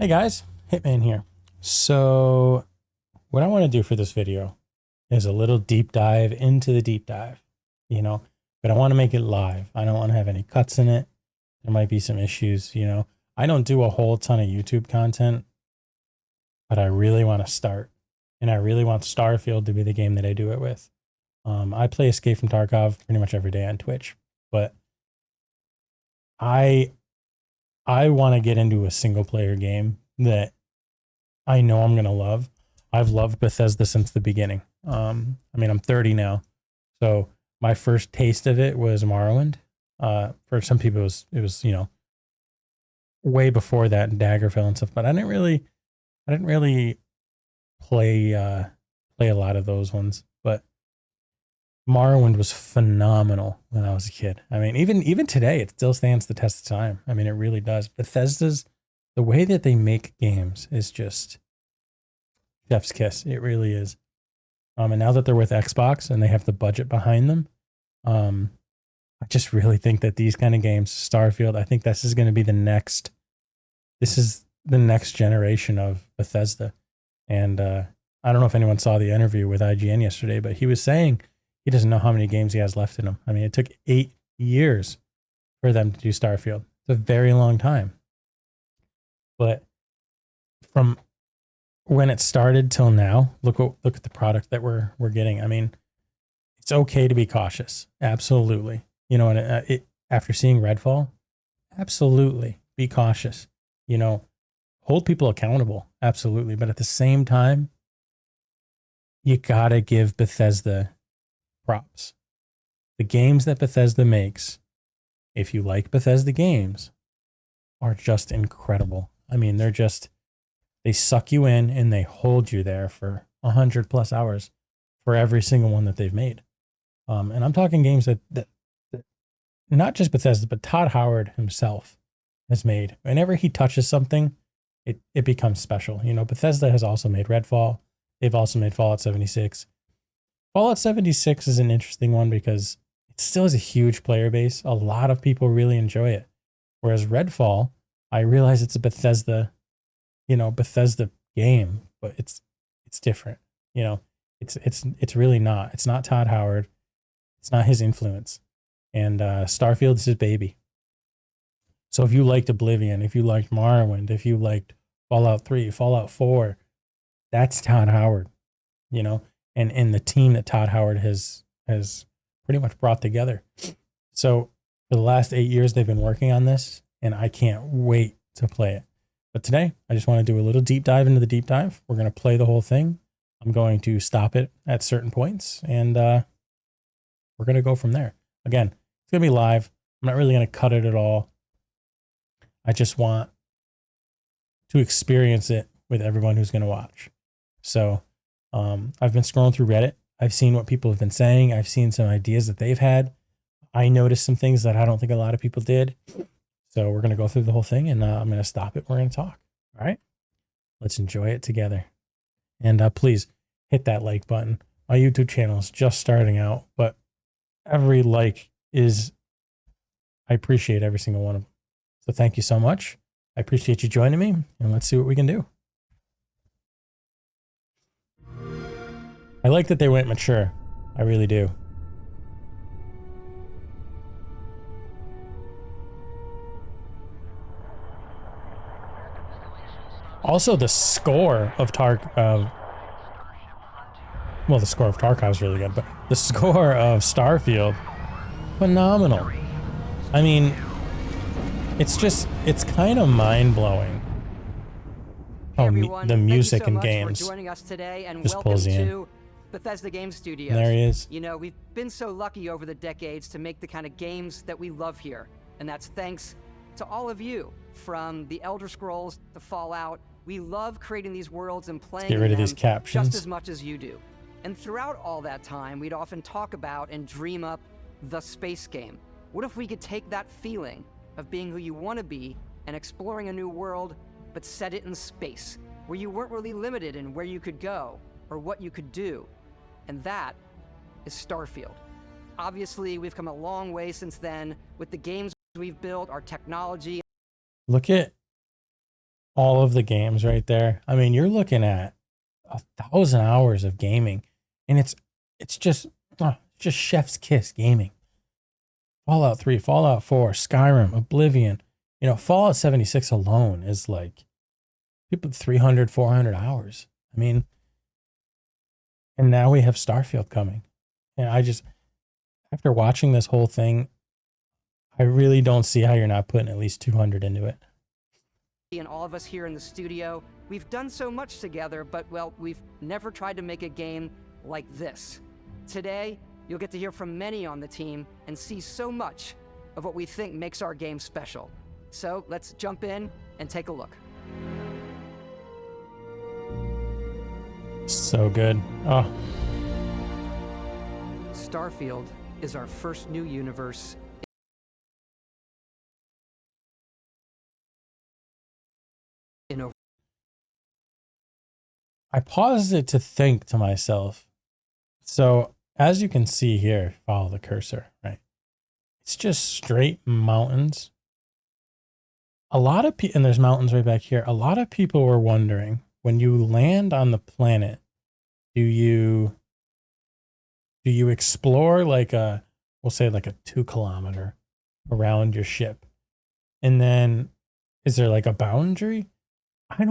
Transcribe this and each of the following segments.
Hey guys, Hitman here. So what I want to do for this video is a little deep dive into the deep dive, you know, but I want to make it live. I don't want to have any cuts in it. There might be some issues. I don't do a whole ton of YouTube content, but I really want to start. And I really want Starfield to be the game that I do it with. I play Escape from Tarkov pretty much every day on Twitch, but I I want to get into a single player game that I know I'm gonna love. I've loved Bethesda since the beginning. I'm 30 now, so my first taste of it was Morrowind. For some people, it was way before that and Daggerfall and stuff. But I didn't really play a lot of those ones. But Morrowind was phenomenal when I was a kid. I mean, even today, it still stands the test of time. I mean, it really does. Bethesda's the way that they make games is just chef's kiss. It really is. And now that they're with Xbox and they have the budget behind them, um, I just really think that these kind of games, Starfield, I think this is going to be the next. This is the next generation of Bethesda. And I don't know if anyone saw the interview with IGN yesterday, but he was saying he doesn't know how many games he has left in him. I mean, it took 8 years for them to do Starfield. It's a very long time. But from when it started till now, look at the product that we're getting. I mean, it's okay to be cautious. Absolutely. And after seeing Redfall, absolutely be cautious. Hold people accountable. Absolutely. But at the same time, you got to give Bethesda props. The games that Bethesda makes, if you like Bethesda games, are just incredible. I mean, they suck you in and they hold you there for 100+ hours for every single one that they've made. And I'm talking games that not just Bethesda, but Todd Howard himself has made. Whenever he touches something, it becomes special. Bethesda has also made Redfall. They've also made Fallout 76. Fallout 76 is an interesting one because it still has a huge player base. A lot of people really enjoy it. Whereas Redfall, I realize it's a Bethesda game, but it's different. It's really not. It's not Todd Howard. It's not his influence. And Starfield is his baby. So if you liked Oblivion, if you liked Morrowind, if you liked Fallout 3, Fallout 4, that's Todd Howard, and the team that Todd Howard has pretty much brought together. So for the last 8 years, they've been working on this, and I can't wait to play it. But today, I just want to do a little deep dive into the deep dive. We're going to play the whole thing. I'm going to stop it at certain points, and we're going to go from there. Again, it's going to be live. I'm not really going to cut it at all. I just want to experience it with everyone who's going to watch. So I've been scrolling through Reddit. I've seen what people have been saying. I've seen some ideas that they've had. I noticed some things that I don't think a lot of people did. So we're going to go through the whole thing, and I'm going to stop it. We're going to talk. All right? Let's enjoy it together. And please hit that like button. My YouTube channel is just starting out, but every like I appreciate every single one of them. So thank you so much. I appreciate you joining me, and let's see what we can do. I like that they went mature. I really do. Also, the score of the score of Tarkov is really good, but the score of Starfield, phenomenal. I mean, it's kind of mind-blowing how the music and games joining us today, and just welcome pulls you in. to Bethesda Game Studios. And there he is. We've been so lucky over the decades to make the kind of games that we love here, and that's thanks to all of you. From the Elder Scrolls to Fallout, we love creating these worlds and playing Get rid of them these captions. just as much as you do. And throughout all that time, we'd often talk about and dream up the space game. What if we could take that feeling of being who you want to be and exploring a new world, but set it in space, where you weren't really limited in where you could go or what you could do? And that is Starfield. Obviously, we've come a long way since then with the games we've built, our technology. Look at all of the games right there. I mean, you're looking at 1,000 hours of gaming, and it's just chef's kiss gaming. Fallout 3, Fallout 4, Skyrim, Oblivion. Fallout 76 alone is like people 300, 400 hours. I mean, and now we have Starfield coming. And after watching this whole thing, I really don't see how you're not putting at least 200 into it. And all of us here in the studio, we've done so much together, but well, we've never tried to make a game like this. Today, you'll get to hear from many on the team and see so much of what we think makes our game special. So let's jump in and take a look. So good. Oh, Starfield is our first new universe in over. I paused it to think to myself. So as you can see here, follow the cursor, right? It's just straight mountains. And there's mountains right back here. A lot of people were wondering, when you land on the planet, do you explore we'll say like a 2 kilometer around your ship? And then is there like a boundary? I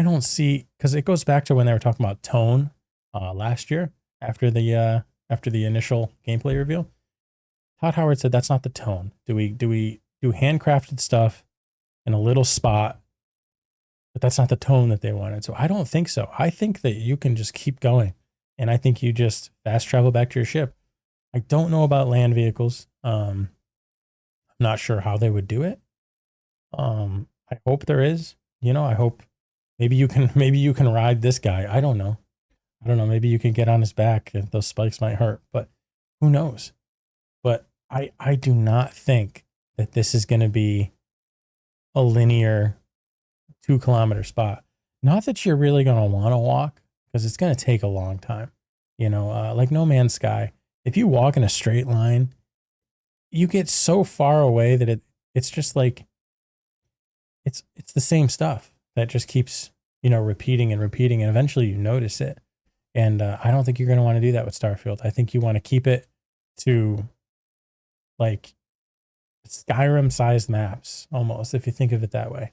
don't see, because it goes back to when they were talking about tone last year after the initial gameplay reveal. Todd Howard said that's not the tone. Do we do handcrafted stuff in a little spot, but that's not the tone that they wanted? So I don't think so. I think that you can just keep going, and I think you just fast travel back to your ship. I don't know about land vehicles. I'm not sure how they would do it. I hope there is. I hope maybe you can ride this guy. I don't know. Maybe you can get on his back. Those spikes might hurt, but who knows? But I do not think that this is going to be a linear 2 kilometer spot. Not that you're really going to want to walk, because it's going to take a long time. Like No Man's Sky, if you walk in a straight line, you get so far away that it's just like, it's the same stuff that just keeps, repeating and repeating, and eventually you notice it. And I don't think you're going to want to do that with Starfield. I think you want to keep it to like Skyrim sized maps, almost, if you think of it that way.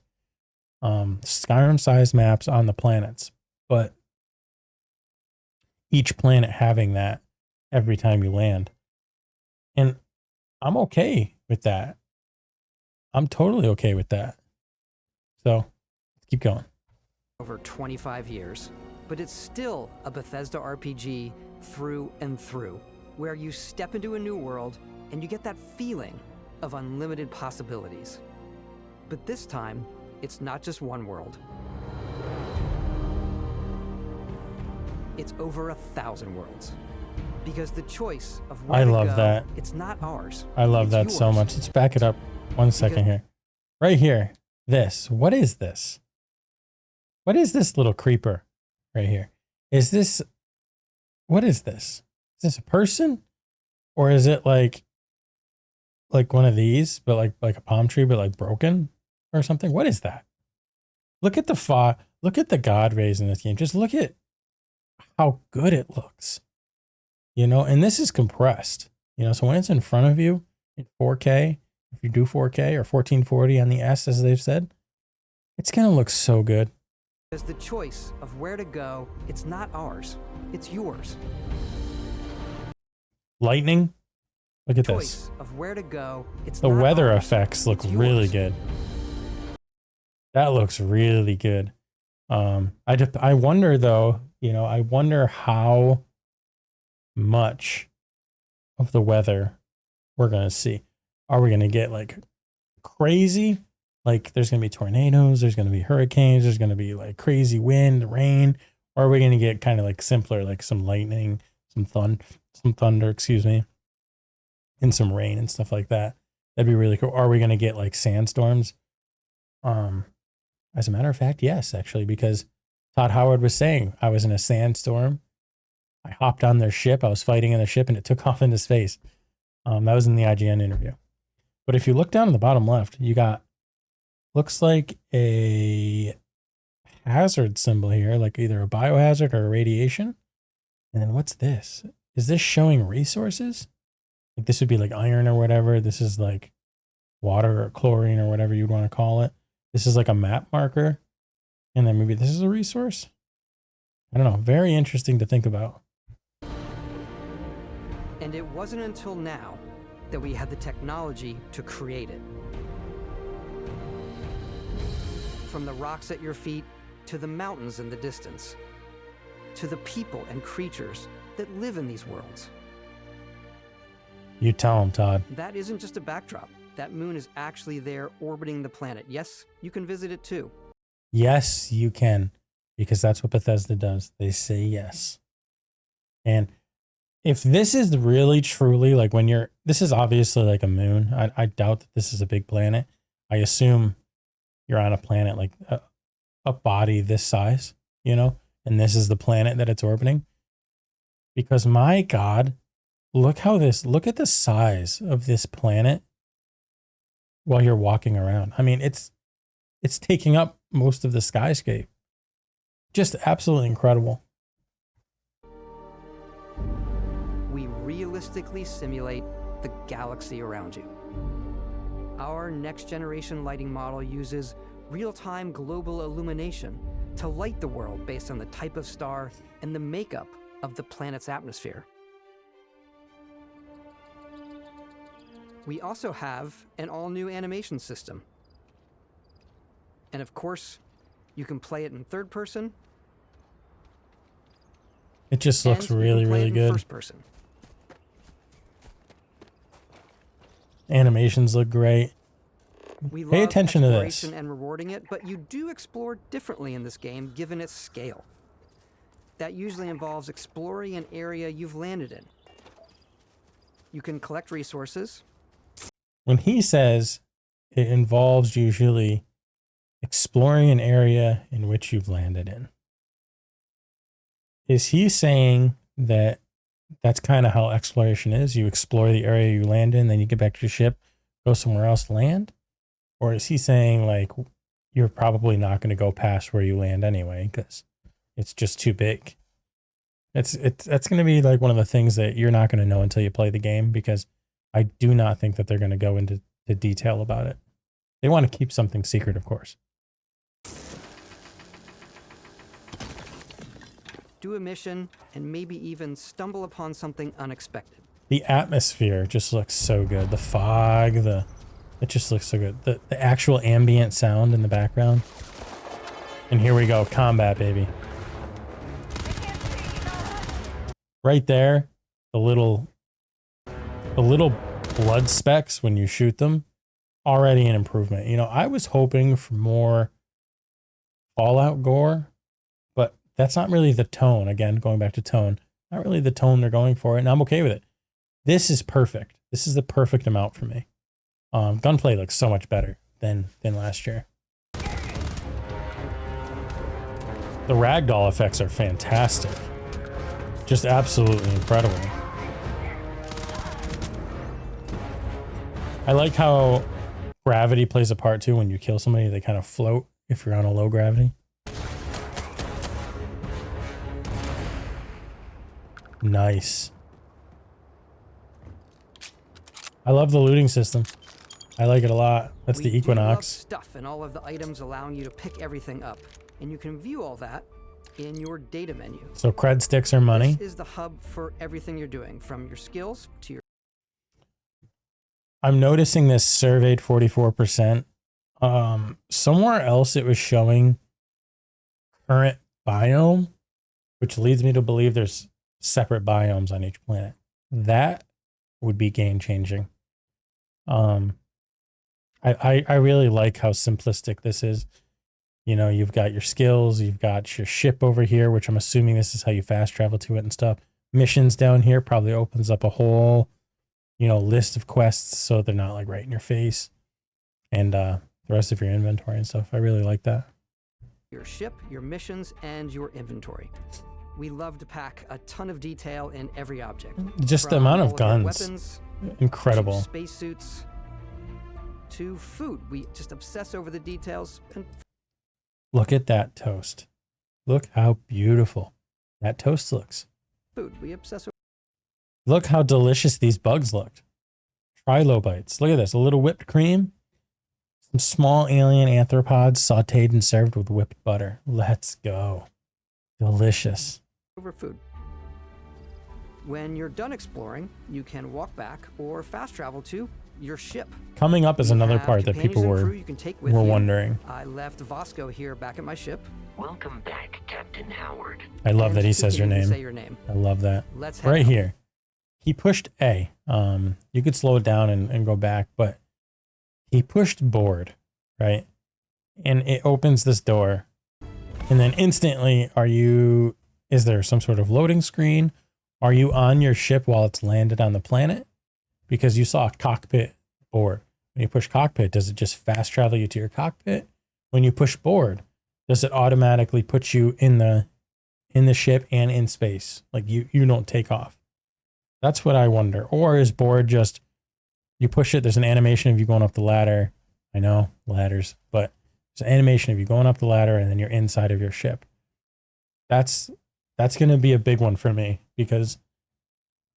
Skyrim sized maps on the planets, but each planet having that every time you land. And I'm okay with that. I'm totally okay with that. So let's keep going. Over 25 years, but it's still a Bethesda RPG through and through, where you step into a new world and you get that feeling of unlimited possibilities. But this time, it's not just one world. It's over 1,000 worlds. Because the choice of where I to love go, that. it's not ours. I love that yours. so much. Let's back it up 1 second here. Right here. What is this? What is this little creeper right here? What is this? Is this a person? Or is it like one of these, but like a palm tree, but like broken or something? What is that? Look at look at the God rays in this game. Just look at how good it looks. And this is compressed. So when it's in front of you in 4K, if you do 4K or 1440 on the S, as they've said, it's going to look so good. Because the choice of where to go, it's not ours. It's yours. Lightning. Look at this. Choice of where to go, it's The not weather ours. effects look It's really yours. good. That looks really good. I wonder though, I wonder how much of the weather we're going to see. Are we going to get like crazy? Like there's going to be tornadoes, there's going to be hurricanes, there's going to be like crazy wind, rain, or are we going to get kind of like simpler, like some lightning, some thunder, excuse me, and some rain and stuff like that? That'd be really cool. Are we going to get like sandstorms? As a matter of fact, yes, actually, because Todd Howard was saying I was in a sandstorm. I hopped on their ship. I was fighting in the ship and it took off into space. That was in the IGN interview. But if you look down in the bottom left, you got, looks like a hazard symbol here, like either a biohazard or a radiation. And then what's this? Is this showing resources? Like this would be like iron or whatever. This is like water or chlorine or whatever you'd want to call it. This is like a map marker. And then maybe this is a resource. I don't know. Very interesting to think about. And it wasn't until now that we had the technology to create it. From the rocks at your feet to the mountains in the distance, to the people and creatures that live in these worlds. You tell them, Todd. That isn't just a backdrop. That moon is actually there orbiting the planet. Yes, you can visit it too. Yes, you can. Because that's what Bethesda does. They say yes. And if this is really truly like when you're, this is obviously like a moon. I doubt that this is a big planet. I assume you're on a planet like a body this size, you know, and this is the planet that it's orbiting. Because my God, look at the size of this planet while you're walking around. I mean, it's taking up most of the skyscape. Just absolutely incredible. We realistically simulate the galaxy around you. Our next generation lighting model uses real-time global illumination to light the world based on the type of star and the makeup of the planet's atmosphere. We also have an all-new animation system. And of course, you can play it in third person. It just looks really, really good. First person. Animations look great. We Pay love attention to this. exploration and rewarding it, but you do explore differently in this game given its scale. That usually involves exploring an area you've landed in. You can collect resources. When he says it involves usually exploring an area in which you've landed in, is he saying that that's kind of how exploration is? You explore the area you land in, then you get back to your ship, go somewhere else, land? Or is he saying like you're probably not going to go past where you land anyway because it's just too big? That's going to be like one of the things that you're not going to know until you play the game, because I do not think that they're going to go into detail about it. They want to keep something secret, of course. Do a mission, and maybe even stumble upon something unexpected. The atmosphere just looks so good. The fog, it just looks so good. The actual ambient sound in the background. And here we go, combat, baby. Right there, the little blood specks when you shoot them, already an improvement. You know, I was hoping for more Fallout gore, but that's not really the tone. Again, going back to tone, not really the tone they're going for, and I'm okay with it. This is perfect. This is the perfect amount for me. Gunplay looks so much better than last year. The ragdoll effects are fantastic. Just absolutely incredible. I like how gravity plays a part too. When you kill somebody, they kind of float if you're on a low gravity. Nice. I love the looting system. I like it a lot. That's the Equinox. Stuff and all of the items allowing you to pick everything up, and you can view all that in your data menu. So cred sticks are money. This is the hub for everything you're doing, from your skills to your... I'm noticing this surveyed 44%. Somewhere else it was showing current biome, which leads me to believe there's separate biomes on each planet. That would be game changing. I really like how simplistic this is. You know, you've got your skills, you've got your ship over here, which I'm assuming this is how you fast travel to it and stuff. Missions down here probably opens up a whole, you know, list of quests so they're not like right in your face. And the rest of your inventory and stuff. I really like that. Your ship, your missions, and your inventory. We love to pack a ton of detail in every object. Just the amount of guns. Weapons, incredible. Spacesuits to food. We just obsess over the details. And Look at that toast. Look how beautiful that toast looks. Food. We obsess with. Look how delicious these bugs looked. Trilobites. Look at this. A little whipped cream. Some small alien arthropods sauteed and served with whipped butter. Let's go. Delicious. Over food. When you're done exploring, you can walk back or fast travel to your ship. Coming up is You another have part that companions people and were crew you can take with were you. wondering. I left Vasco here back at my ship. Welcome back, Captain Howard. I love and that he you says can your even name. Say your name. I love that. Let's head Right out. here. He pushed A. You could slow it down and go back, but he pushed board, right? And it opens this door. And then instantly, is there some sort of loading screen? Are you on your ship while it's landed on the planet? Because you saw a cockpit board. When you push cockpit, does it just fast travel you to your cockpit? When you push board, does it automatically put you in the ship and in space? Like you don't take off. That's what I wonder. Or is board just, you push it, there's an animation of you going up the ladder. I know, ladders, but there's an animation of you going up the ladder and then you're inside of your ship. That's going to be a big one for me because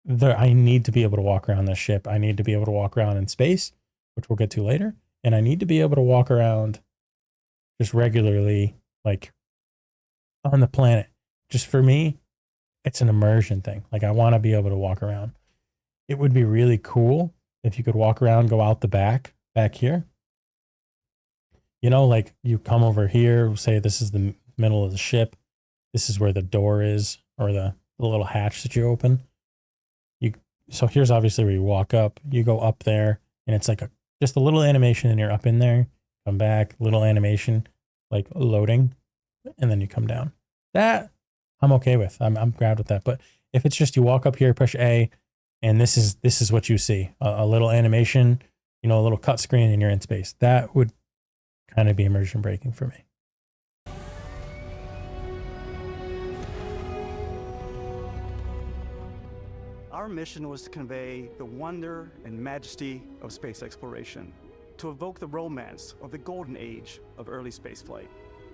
I need to be able to walk around the ship. I need to be able to walk around in space, which we'll get to later. And I need to be able to walk around just regularly, like on the planet. Just for me, it's an immersion thing. Like I want to be able to walk around. It would be really cool if you could walk around, go out the back here. You know, like you come over here, say this is the middle of the ship. This is where the door is, or the little hatch that you open. So here's obviously where you walk up. You go up there, and it's like just a little animation, and you're up in there. Come back, little animation, like loading, and then you come down. That I'm okay with. I'm grabbed with that. But if it's just you walk up here, push A, and this is what you see, a little animation, a little cut screen, and you're in space. That would kind of be immersion breaking for me. Our mission was to convey the wonder and majesty of space exploration, to evoke the romance of the golden age of early spaceflight.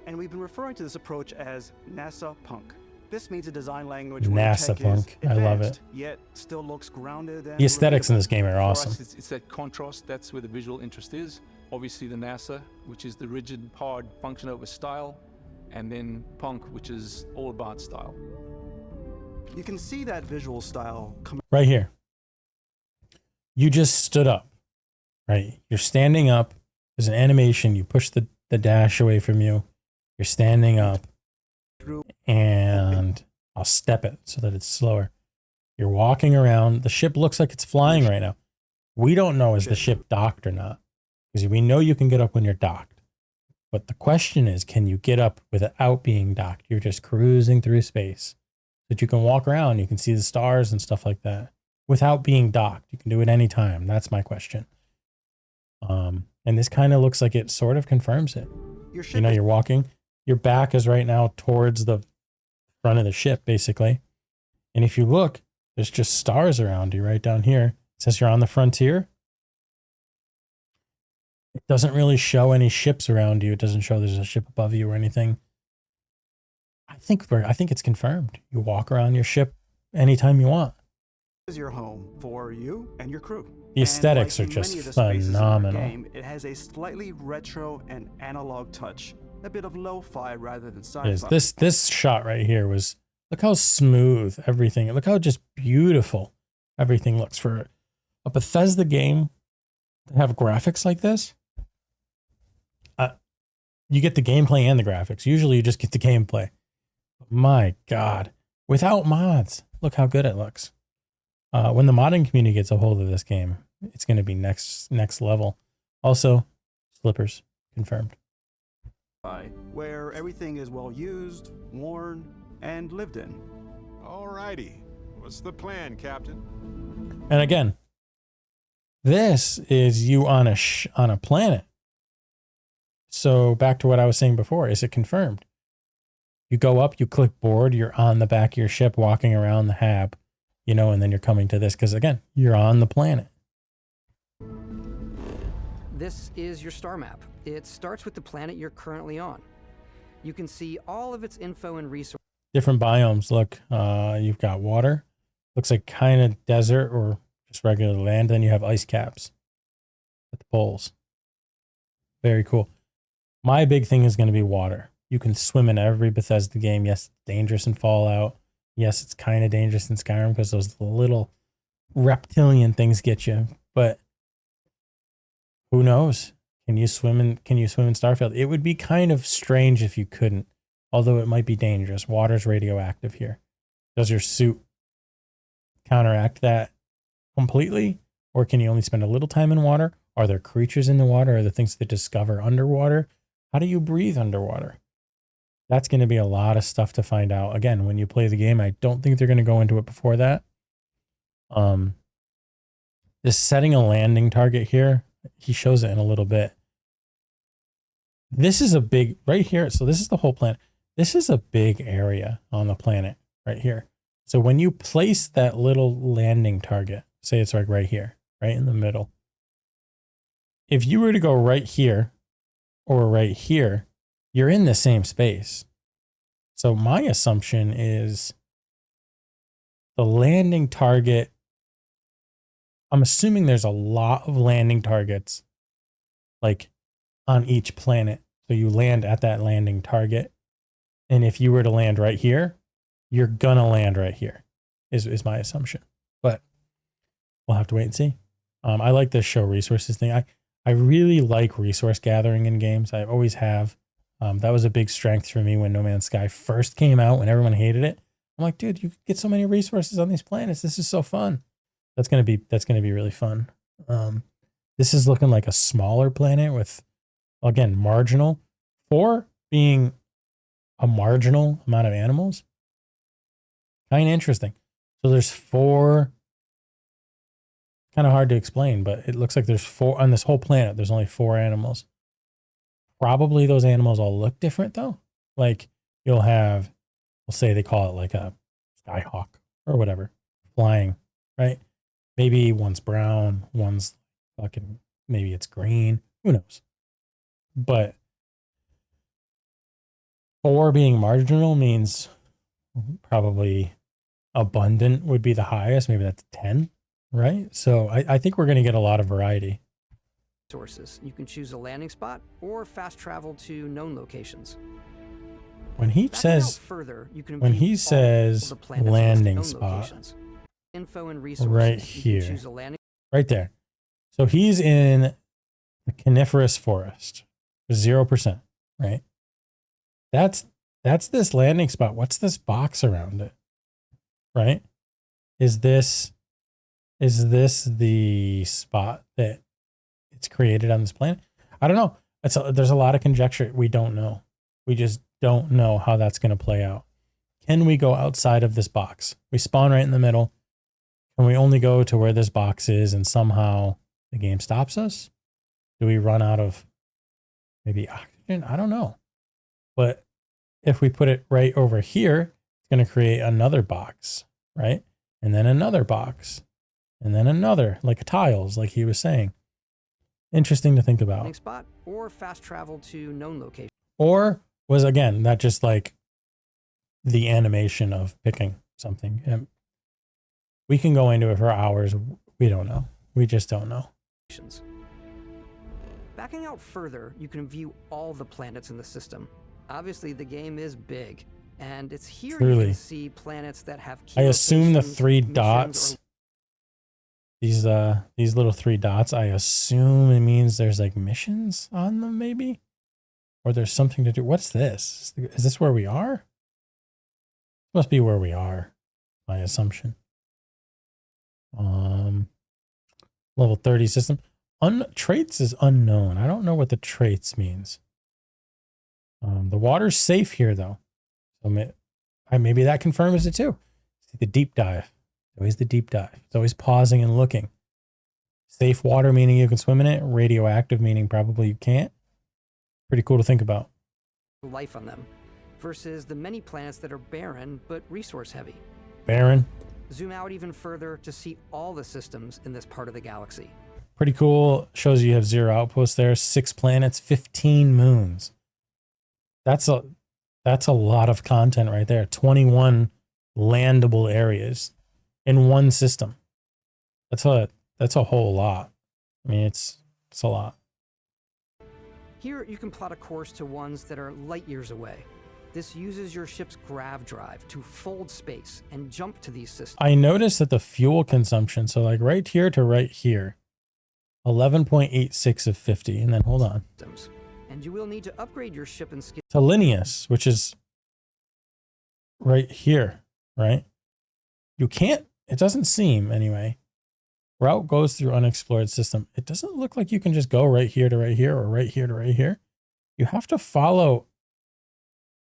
And we've been referring to this approach as NASA Punk. This means a design language where NASA tech Punk. is I love advanced, it. yet still looks grounded and The aesthetics in relatable. this game are For awesome. us, it's that contrast. That's where the visual interest is. Obviously, the NASA, which is the rigid, hard function over style, and then Punk, which is all about style. You can see that visual style come Right here. You just stood up, right? You're standing up. There's an animation. You push the dash away from you. You're standing up, through. and I'll step it so that it's slower. You're walking around. The ship looks like it's flying right now. We don't know is the ship docked or not, because we know you can get up when you're docked. But the question is, can you get up without being docked? You're just cruising through space. That you can walk around, you can see the stars and stuff like that without being docked. You can do it anytime. That's my question. And this kind of looks like it sort of confirms it. Your ship You're walking, your back is right now towards the front of the ship, basically. And if you look, there's just stars around you right down here. It says you're on the frontier. It doesn't really show any ships around you. It doesn't show there's a ship above you or anything. I think it's confirmed. You walk around your ship anytime you want. is your home for you and your crew. The aesthetics are just phenomenal. Game, it has a slightly retro and analog touch, a bit of lo-fi rather than sci-fi. This shot right here was, look how smooth everything, look how just beautiful everything looks for a Bethesda game to have graphics like this. You get the gameplay and the graphics. Usually you just get the gameplay. My God, without mods, look how good it looks. When the modding community gets a hold of this game, it's going to be next level. Also, slippers confirmed. Where everything is well used, worn, and lived in. Alrighty. What's the plan, Captain? And again, this is you on a planet. So back to what I was saying before, is it confirmed? You go up, you click board, you're on the back of your ship walking around the hab, and then you're coming to this because, again, you're on the planet. This is your star map. It starts with the planet you're currently on. You can see all of its info and resources. Different biomes. Look, you've got water. Looks like kind of desert or just regular land. Then you have ice caps at the poles. Very cool. My big thing is going to be water. You can swim in every Bethesda game. Yes, it's dangerous in Fallout. Yes, it's kind of dangerous in Skyrim because those little reptilian things get you. But who knows? Can you swim in Starfield? It would be kind of strange if you couldn't, although it might be dangerous. Water's radioactive here. Does your suit counteract that completely? Or can you only spend a little time in water? Are there creatures in the water? Are there things to discover underwater? How do you breathe underwater? That's going to be a lot of stuff to find out. Again, when you play the game, I don't think they're going to go into it before that. This setting a landing target here, he shows it in a little bit. This is a big, right here. So this is the whole planet. This is a big area on the planet right here. So when you place that little landing target, say it's like right here, right in the middle. If you were to go right here or right here, you're in the same space. So my assumption is the landing target, I'm assuming there's a lot of landing targets like on each planet. So you land at that landing target. And if you were to land right here, you're gonna land right here is my assumption. But we'll have to wait and see. I like this show resources thing. I really like resource gathering in games. I always have. That was a big strength for me when No Man's Sky first came out, when everyone hated it. I'm like, dude, you get so many resources on these planets. This is so fun. That's gonna be really fun. This is looking like a smaller planet with, again, marginal. For being a marginal amount of animals, kind of interesting. So there's 4. Kind of hard to explain, but it looks like there's 4 on this whole planet. There's only 4 animals. Probably those animals all look different though. Like you'll have, we'll say they call it like a skyhawk or whatever, flying, right? Maybe one's brown, one's fucking, maybe it's green. Who knows? But 4 being marginal means probably abundant would be the highest. Maybe that's 10. Right? So I think we're going to get a lot of variety. Sources. You can choose a landing spot or fast travel to known locations. When he says further, you can landing spot, info and resources. Right here, right there. So he's in the coniferous forest, 0%, right? That's this landing spot. What's this box around it? Right? Is this the spot that it's created on this planet? I don't know. There's a lot of conjecture. We don't know. We just don't know how that's going to play out. Can we go outside of this box? We spawn right in the middle. Can we only go to where this box is and somehow the game stops us? Do we run out of maybe oxygen? I don't know. But if we put it right over here, it's going to create another box, right? And then another box. And then another, like tiles, like he was saying. Interesting to think about. Spot or fast travel to known location. Or was, again, that just like the animation of picking something? And we can go into it for hours. We don't know. We just don't know. Backing out further, you can view all the planets in the system. Obviously, the game is big, and it's here you can see planets that have key I assume the locations, 3 dots, these little 3 dots, I assume it means there's like missions on them maybe? Or there's something to do. What's this? Is this where we are? Must be where we are, my assumption. Level 30 system. Traits is unknown. I don't know what the traits means. The water's safe here though. So maybe that confirms it too. See the deep dive. Always the deep dive. It's always pausing and looking. Safe water meaning you can swim in it. Radioactive meaning probably you can't. Pretty cool to think about. Life on them versus the many planets that are barren but resource heavy. Barren. Zoom out even further to see all the systems in this part of the galaxy. Pretty cool. Shows you have 0 outposts there, 6 planets, 15 moons. That's That's a lot of content right there. 21 landable areas in one system. That's a whole lot. I mean, it's a lot. Here, you can plot a course to ones that are light years away. This uses your ship's grav drive to fold space and jump to these systems. I noticed that the fuel consumption, so like right here to right here, 11.86 of 50. And then hold on. And you will need to upgrade your ship and skill To Linnaeus, which is right here, right? You can't, it doesn't seem anyway. Route goes through unexplored system. It doesn't look like you can just go right here to right here or right here to right here. You have to follow,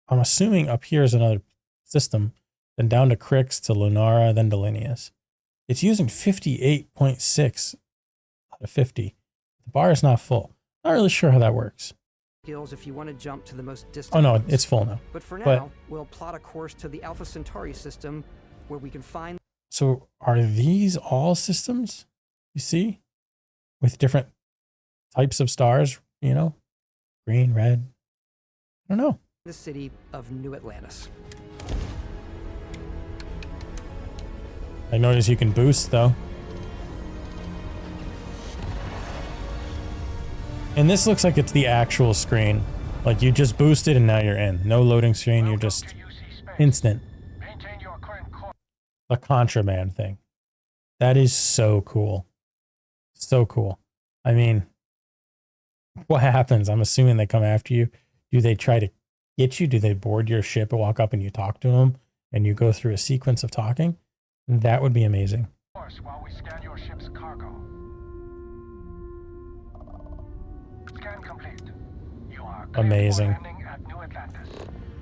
I'm assuming up here is another system, then down to Crix, to Lunara, then to Linnaeus. It's using 58.6 out of 50. The bar is not full. Not really sure how that works. skills if you want to jump to the most distant Oh no, ones. it's full now. But for now, But- we'll plot a course to the Alpha Centauri system where we can find So are these all systems you see with different types of stars, you know, green, red? I don't know. the city of New Atlantis. I notice you can boost though. And this looks like it's the actual screen. Like you just boosted and now you're in. No loading screen, you're just instant. The contraband thing. That is so cool. So cool. I mean, what happens? I'm assuming they come after you. Do they try to get you? Do they board your ship and walk up and you talk to them and you go through a sequence of talking? That would be amazing. While we scan your ship's cargo. Scan complete. You are cleared Amazing. for landing at New Atlantis.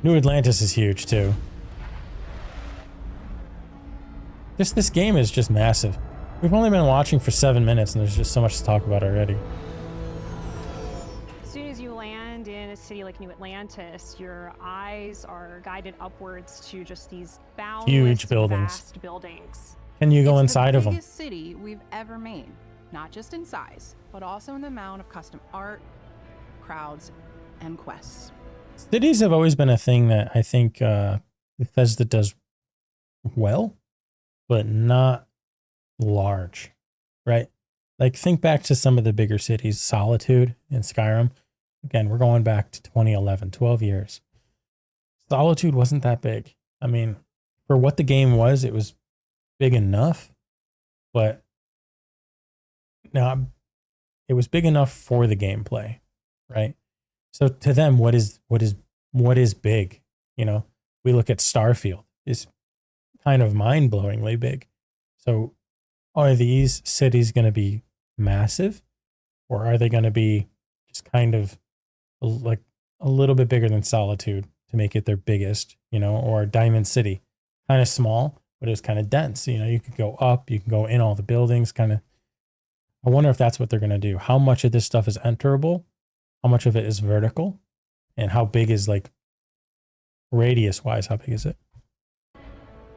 New Atlantis is huge too. This game is just massive. We've only been watching for 7 minutes and there's just so much to talk about already. As soon as you land in a city like New Atlantis, your eyes are guided upwards to just these boundless, Huge buildings. vast buildings. Can you go It's inside of the them? biggest city we've ever made, not just in size, but also in the amount of custom art, crowds, and quests. Cities have always been a thing that I think Bethesda does well, but not large, right? Like think back to some of the bigger cities, Solitude and Skyrim. Again, we're going back to 2011, 12 years. Solitude wasn't that big. I mean, for what the game was, it was big enough, but no, it was big enough for the gameplay, right? So to them, what is big? You know, we look at Starfield, is kind of mind-blowingly big. So are these cities going to be massive, or are they going to be just kind of like a little bit bigger than Solitude to make it their biggest, you know, or Diamond City, kind of small, but it's kind of dense. You know, you could go up, you can go in all the buildings, kind of. I wonder if that's what they're going to do. How much of this stuff is enterable? How much of it is vertical? And how big is, like, radius wise, how big is it?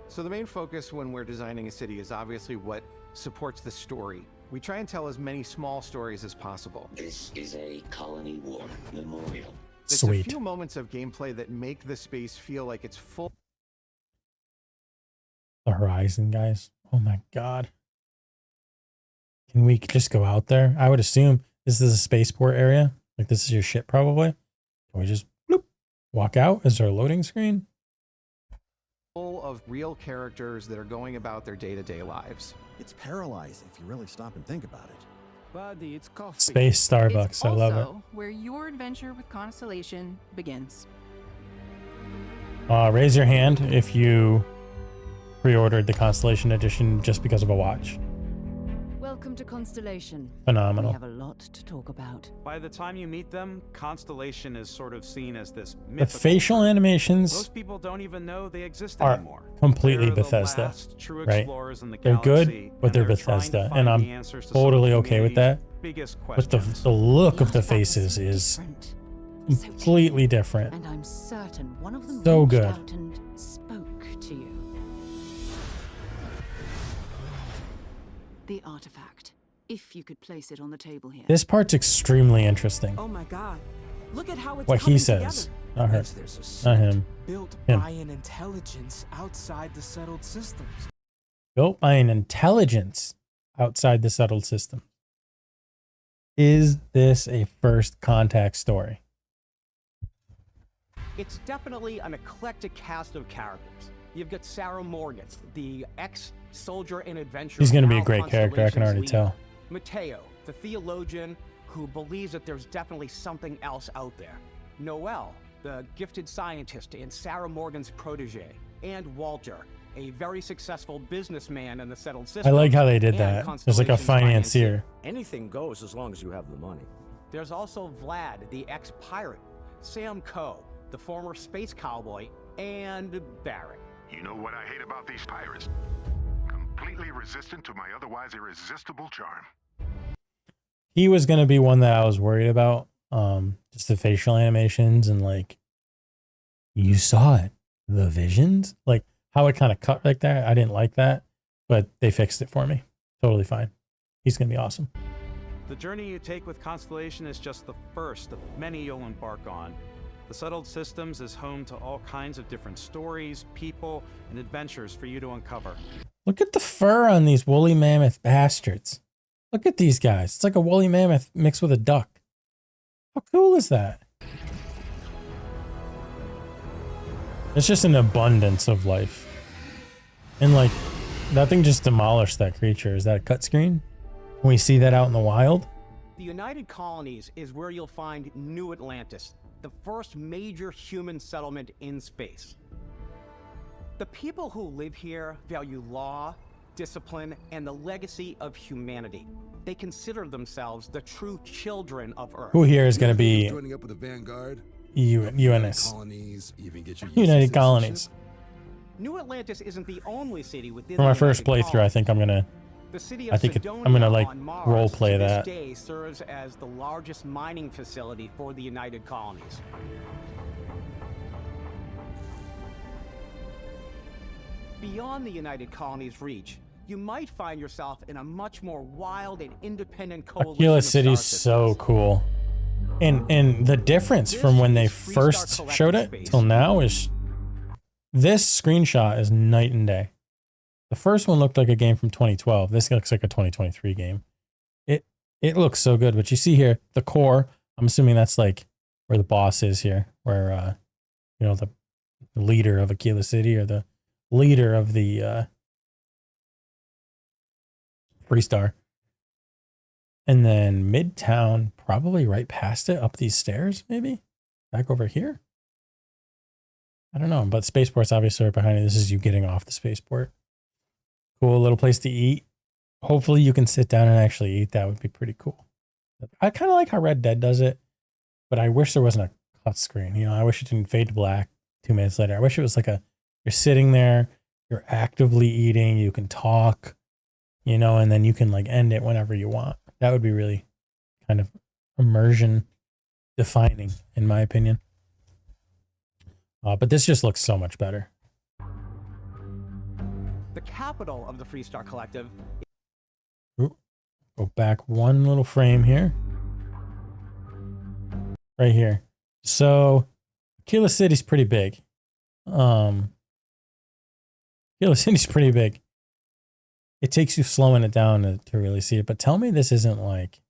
So the main focus when we're designing a city is obviously what supports the story. We try and tell as many small stories as possible. This is a Colony War memorial. It's Sweet. a few moments of gameplay that make the space feel like it's full. The horizon, guys. Oh my God. Can we just go out there? I would assume this is a spaceport area. Like this is your ship probably. Can we just bloop, walk out? Is there a loading screen? Full of real characters that are going about their day-to-day lives. It's paralyzing if you really stop and think about it. Buddy, it's coffee. Space Starbucks. It's I love it. also where your adventure with Constellation begins. Raise your hand if you pre-ordered the Constellation Edition just because of a watch. Welcome to Constellation. Phenomenal. We have a lot to talk about. By the time you meet them, Constellation is sort of seen as this The mythical facial group. animations Most people don't even know they exist are anymore. completely They're the Bethesda, last true right? explorers in the They're good, galaxy, but and they're trying to Bethesda, find and the I'm answers to some of totally the okay with that. community's biggest But the questions. look of the artifacts faces are is different. completely different. And I'm certain one of them So reached good. out and spoke to you. The artifact. If you could place it on the table here. This part's extremely interesting. Oh my God. Look at how it's What he coming says, together. not her, There's a not him. built Him. by an intelligence outside the settled systems. Built by an intelligence outside the settled system. Is this a first contact story? It's definitely an eclectic cast of characters. You've got Sarah Morgan, the ex-soldier and adventurer. He's going to be a Now great character, I can already Constellation's tell. leader. Mateo, the theologian who believes that there's definitely something else out there. Noel, the gifted scientist and Sarah Morgan's protege. And Walter, a very successful businessman in the settled system. I like how they did and that. There's like a Constellation's financier. Anything goes as long as you have the money. There's also Vlad, the ex-pirate. Sam Coe, the former space cowboy. And Barrett. You know what I hate about these pirates? Completely resistant to my otherwise irresistible charm. He was going to be one that I was worried about. Just the facial animations and like, you saw it. The visions? Like how it kind of cut like that. I didn't like that, but they fixed it for me. Totally fine. He's going to be awesome. The journey you take with Constellation is just the first of many you'll embark on. The Settled Systems is home to all kinds of different stories, people, and adventures for you to uncover. Look at the fur on these woolly mammoth bastards. Look at these guys. It's like a woolly mammoth mixed with a duck. How cool is that? It's just an abundance of life. And like, that thing just demolished that creature. Is that a cut screen? Can we see that out in the wild? The United Colonies is where you'll find New Atlantis, the first major human settlement in space. The people who live here value law, discipline, and the legacy of humanity. They consider themselves the true children of Earth. Who here is going to be joining up with the Vanguard? UNS. Colonies, even get your United Colonies. New Atlantis isn't the only city within For my the first United playthrough, I think I'm gonna. The city I of think Cydonia I'm gonna like on Mars role play to this that. day serves as the largest mining facility for the United Colonies. Beyond the United Colonies' reach, you might find yourself in a much more wild and independent coalition Aquila of City's star so cool. And the difference from when they first showed it till now is this screenshot is night and day. The first one looked like a game from 2012. This looks like a 2023 game. It looks so good, but you see here the core. I'm assuming that's like where the boss is here, where you know, the leader of Aquila City or the leader of the Freestar. And then Midtown, probably right past it, up these stairs, maybe back over here. I don't know, but Spaceport's obviously right behind it. This is you getting off the Spaceport. Cool little place to eat. Hopefully you can sit down and actually eat. That would be pretty cool. I kind of like how Red Dead does it, but I wish there wasn't a cut screen. You know, I wish it didn't fade to black 2 minutes later. I wish it was like you're sitting there, you're actively eating, you can talk, you know, and then you can like end it whenever you want. That would be really kind of immersion defining, in my opinion. But this just looks so much better. The capital of the Freestar Collective. Ooh, go back one little frame here. Right here. So, Aquila City's pretty big. Aquila City's pretty big. It takes you slowing it down to really see it. But tell me this isn't like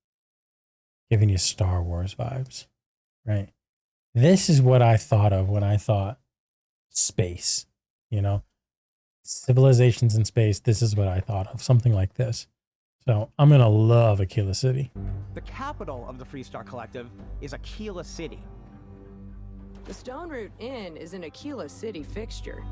giving you Star Wars vibes, right? This is what I thought of when I thought space, you know? Civilizations in space, this is what I thought of. Something like this. So I'm going to love Aquila City. The capital of the Freestar Collective is Aquila City. The Stone Root Inn is an Aquila City fixture.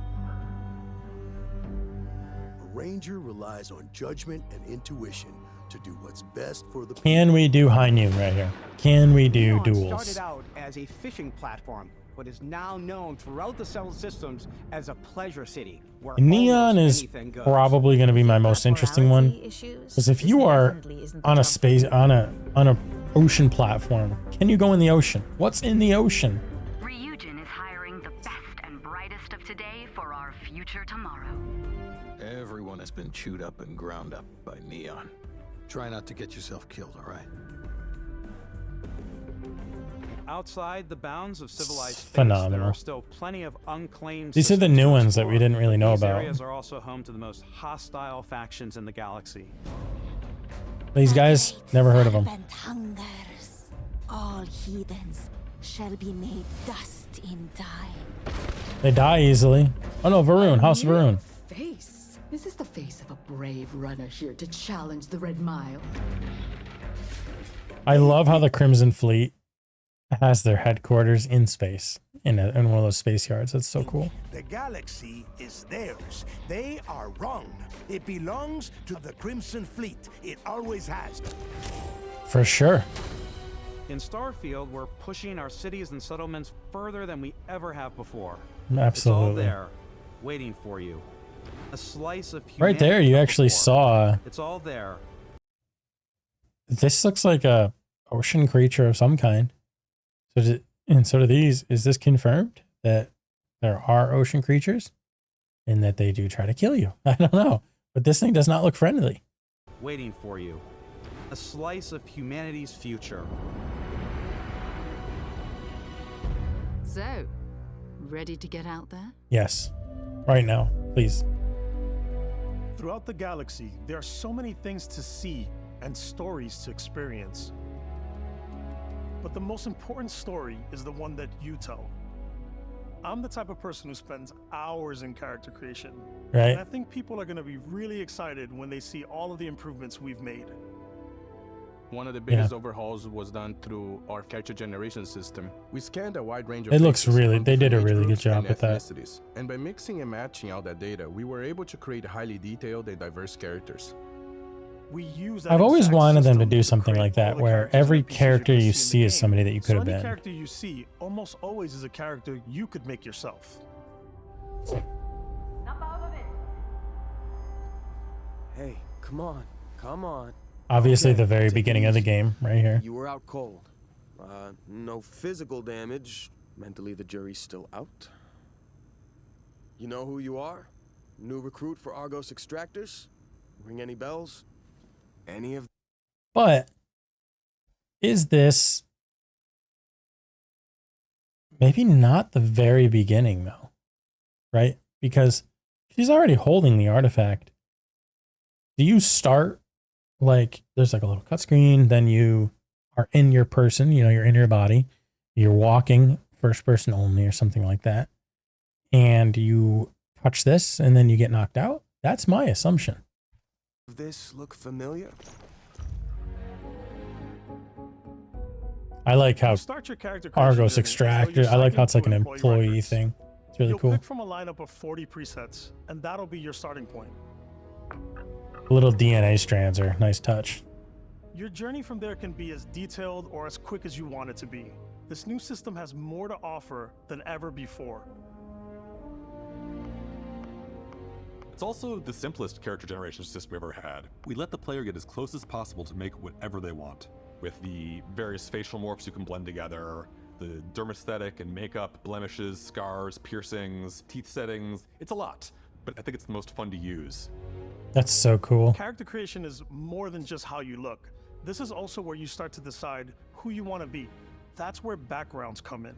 A ranger relies on judgment and intuition to do what's best for the Can we do high noon right here? Can we do Neon duels? started out as a fishing platform, but is now known throughout the settled systems as a pleasure city, where Neon almost is anything goes. probably going to be my most interesting one, because if you are on a space on a ocean platform, can you go in the ocean? What's in the ocean? Ryujin is hiring the best and brightest of today for our future tomorrow. Everyone has been chewed up and ground up by Neon. Try not to get yourself killed, all right? Outside the bounds of civilized space, phenomenal. there are still plenty of unclaimed These are the systems new to ones that we explore. didn't really know These about. areas are also home to the most hostile factions in the galaxy. These guys, never heard of them. And hungers. All heathens shall be made dust in time. They die easily. Oh no, Varun, House of Varun. Face? Is this the face of a brave runner here to challenge the Red Mile? I love how the Crimson Fleet has their headquarters in space, in one of those space yards. That's so cool. The galaxy is theirs. They are wrong. It belongs to the Crimson Fleet. It always has. For sure. In Starfield, we're pushing our cities and settlements further than we ever have before. Absolutely. It's all there, waiting for you. A slice of humanity. Right there, you actually saw. It's all there. This looks like a ocean creature of some kind. And so do these. Is this confirmed that there are ocean creatures and that they do try to kill you? I don't know, but this thing does not look friendly. Waiting for you. A slice of humanity's future. So, ready to get out there? Yes, right now, please. Throughout the galaxy, there are so many things to see and stories to experience. But the most important story is the one that you tell. I'm the type of person who spends hours in character creation. Right. And I think people are going to be really excited when they see all of the improvements we've made. One of the biggest overhauls was done through our character generation system. We scanned a wide range of It looks faces really, from they did a different age really good groups job and with that. ethnicities. And by mixing and matching out that data, we were able to create highly detailed and diverse characters. We use that I've always exact wanted them to system do something like that, where every character you see is somebody that you could So have any been. character you see almost always is a character you could make yourself. Hey, come on, come on. Obviously, Okay, the very take it beginning of the easy. game, right here. You were out cold. No physical damage. Mentally, the jury's still out. You know who you are? New recruit for Argos Extractors? Ring any bells? Any of... But is this maybe not the very beginning, though? Right? Because she's already holding the artifact. Do you start like there's like a little cut screen, then you are in your person, you know, you're in your body, you're walking first person only or something like that, and you touch this and then you get knocked out? That's my assumption. Does this look familiar? I like how Start your character creation Argos journey, Extractor, so I like you how it's like an sign into employee records. thing. It's really You'll cool. pick from a lineup of 40 presets, and that'll be your starting point. Little DNA strands are a nice touch. Your journey from there can be as detailed or as quick as you want it to be. This new system has more to offer than ever before. It's also the simplest character generation system we ever had. We let the player get as close as possible to make whatever they want. With the various facial morphs you can blend together, the dermesthetic and makeup, blemishes, scars, piercings, teeth settings, it's a lot. But I think it's the most fun to use. That's so cool. Character creation is more than just how you look. This is also where you start to decide who you want to be. That's where backgrounds come in.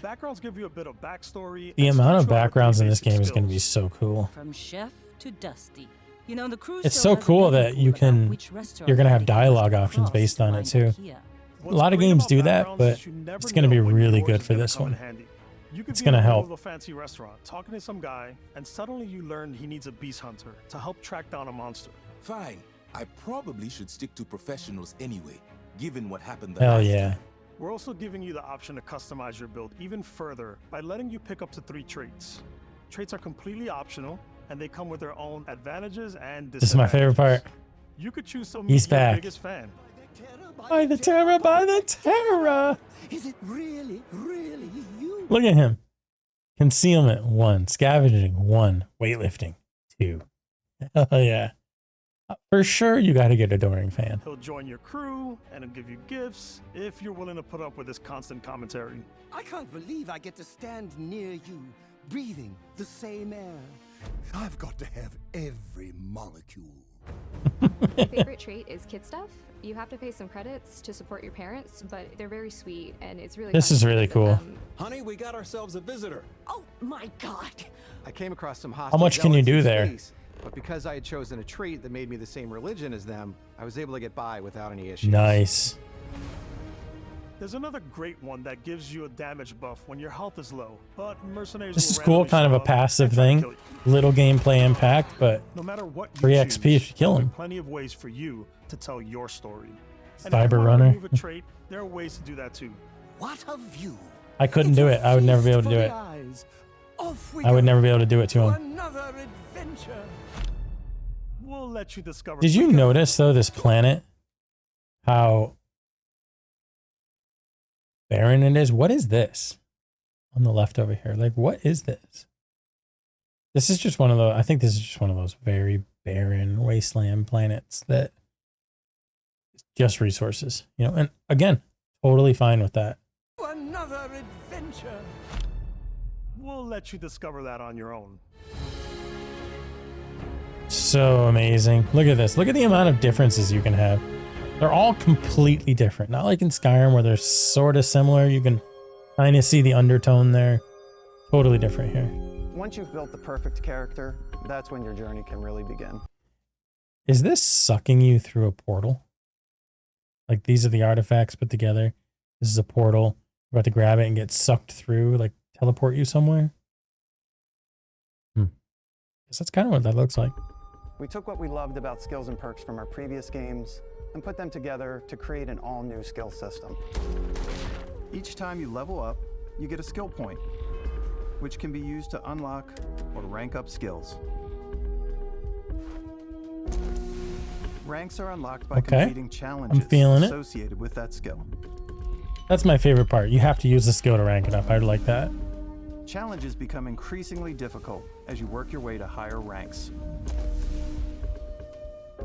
Backgrounds give you a bit of backstory. The and amount of start you out with backgrounds in this basic game is going to be skills. so cool. From chef to dusty. You know, the crew It's still so has a cool betting that pool you about can, which restaurant you're going to have they can dialogue cross options based on it find too. here. A lot of games do that, backgrounds but is you never it's going to be know when really yours good is for gonna this come in one. handy. You could It's be going to in the middle help. of a fancy restaurant talking to some guy, and suddenly you learn he needs a beast hunter to help track down a monster. Fine. I probably should stick to professionals anyway, given what happened the Hell last yeah. time. We're also giving you the option to customize your build even further by letting you pick up to 3 traits. Traits are completely optional, and they come with their own advantages and This is my favorite part. You could choose some He's your back. biggest fan. By the Terra, by the Terra. Is it really you? Look at him. Concealment 1, scavenging 1, weightlifting 2. Hell yeah. For sure, you got to get Adoring Fan. He'll join your crew, and he'll give you gifts if you're willing to put up with his constant commentary. I can't believe I get to stand near you, breathing the same air. I've got to have every molecule. My favorite trait is kid stuff. You have to pay some credits to support your parents, but they're very sweet, and it's really This fun is to really visit cool. them. Honey, we got ourselves a visitor. Oh my god! I came across some How much can you do there? Space, but because I had chosen a trait that made me the same religion as them, I was able to get by without any issues. Nice. There's another great one that gives you a damage buff when your health is low, but mercenaries This will is cool, randomly kind of show a up passive and try to thing. kill you. Little gameplay impact, but No matter what you free choose, XP if you kill there'll him. be plenty of ways for you to tell your story. And Cyber if you want runner. to remove a trait, there are ways to do that too. What a view! I couldn't do it. I would never be able to do it. I would never be able to do it to him. Another adventure. We'll let you discover. Did you notice though this planet? How barren it is? What is this? On the left over here. Like, what is this? This is just one of those, I think this is just one of those very barren wasteland planets that just resources, you know, and again, totally fine with that. Another adventure. We'll let you discover that on your own. So amazing. Look at this. Look at the amount of differences you can have. They're all completely different. Not like in Skyrim where they're sort of similar. You can kind of see the undertone there. Totally different here. Once you've built the perfect character, that's when your journey can really begin. Is this sucking you through a portal? Like these are the artifacts put together. This is a portal. You're about to grab it and get sucked through, like teleport you somewhere. Guess that's kind of what that looks like. We took what we loved about skills and perks from our previous games and put them together to create an all-new skill system. Each time you level up, you get a skill point, which can be used to unlock or rank up skills. Ranks are unlocked by completing challenges associated with that skill. That's my favorite part. You have to use the skill to rank it up. I like that. Challenges become increasingly difficult as you work your way to higher ranks.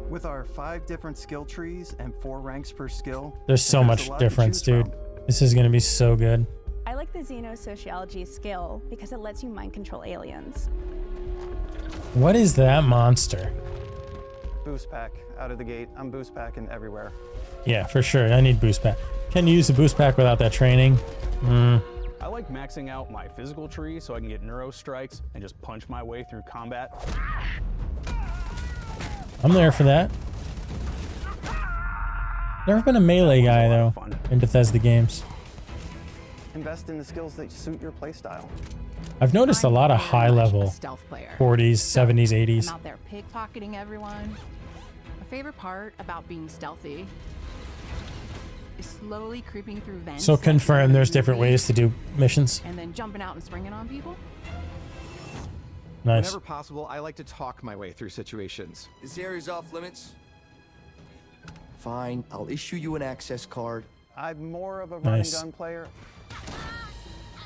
With our 5 different skill trees and 4 ranks per skill, There's so much difference, dude. This is going to be so good. I like the xenosociology skill because it lets you mind control aliens. What is that monster? Boost pack out of the gate. I'm boost packing everywhere. Yeah, for sure. I need boost pack. Can you use the boost pack without that training? I like maxing out my physical tree so I can get neuro strikes and just punch my way through combat. I'm there for that. Never been a melee guy though in Bethesda games. Invest in the skills that suit your playstyle. I've noticed a lot of high level stealth player. 40s, 70s, 80s. I'm out there pickpocketing everyone. My favorite part about being stealthy is slowly creeping through vents. So confirm there's different ways to do missions. And then jumping out and springing on people. Nice. Whenever possible, I like to talk my way through situations. This area's off limits. Fine, I'll issue you an access card. I'm more of a Nice. run and gun player.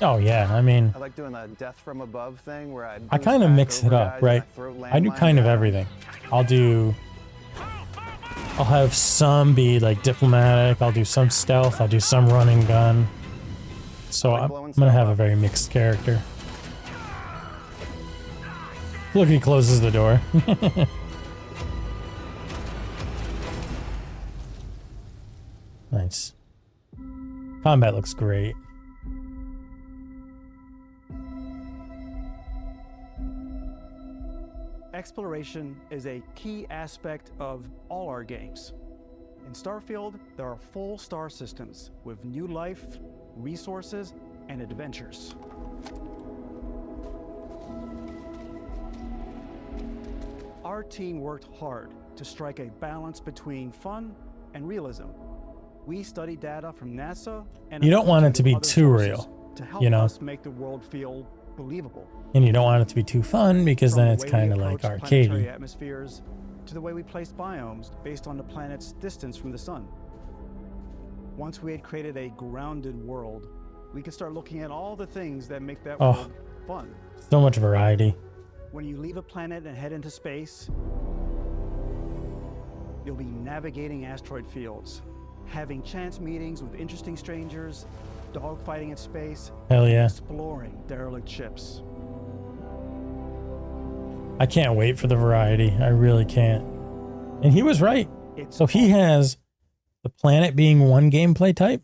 Oh yeah, I mean, I like doing the death from above thing where I kind of mix it up, right? I do kind of everything. I'll have some be like diplomatic. I'll do some stealth. I'll do some run and gun. So I'm gonna have a very mixed character. Look, he closes the door. Nice. Combat looks great. Exploration is a key aspect of all our games. In Starfield, there are full star systems with new life, resources, and adventures. Our team worked hard to strike a balance between fun and realism. We studied data from NASA and You don't want it to be other too sources real, to help you know? us make the world feel believable. And you don't want it to be too fun because From then the it's way we kind of like approach planetary arcadey. atmospheres to the way we placed biomes based on the planet's distance from the sun. Once we had created a grounded world, we could start looking at all the things that make that Oh. world fun. So much variety. When you leave a planet and head into space, you'll be navigating asteroid fields, having chance meetings with interesting strangers, dogfighting in space, Hell yeah. exploring derelict ships. I can't wait for the variety. I really can't. And he was right. So he has the planet being one gameplay type,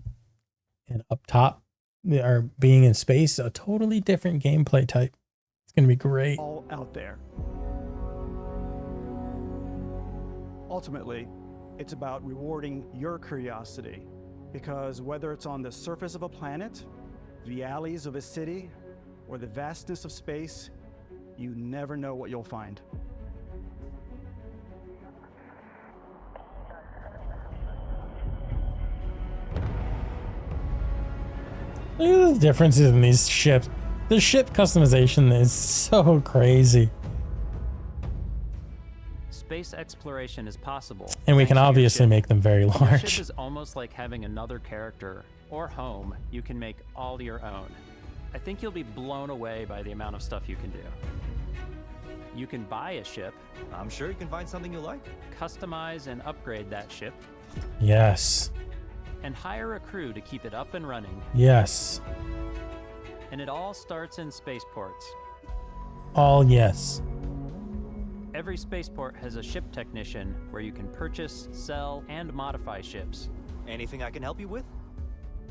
and up top, or being in space, a totally different gameplay type. It's going to be great. All out there. Ultimately, it's about rewarding your curiosity, because whether it's on the surface of a planet, the alleys of a city, or the vastness of space, you never know what you'll find. Look at the differences in these ships. The ship customization is so crazy. Space exploration is possible. And we can thanks to your obviously ship. make them very Your large. ship is almost like having another character or home you can make all your own. I think you'll be blown away by the amount of stuff you can do. You can buy a ship. I'm sure you can find something you like. Customize and upgrade that ship. Yes. And hire a crew to keep it up and running. Yes. And it all starts in spaceports. All yes. Every spaceport has a ship technician where you can purchase, sell, and modify ships. Anything I can help you with?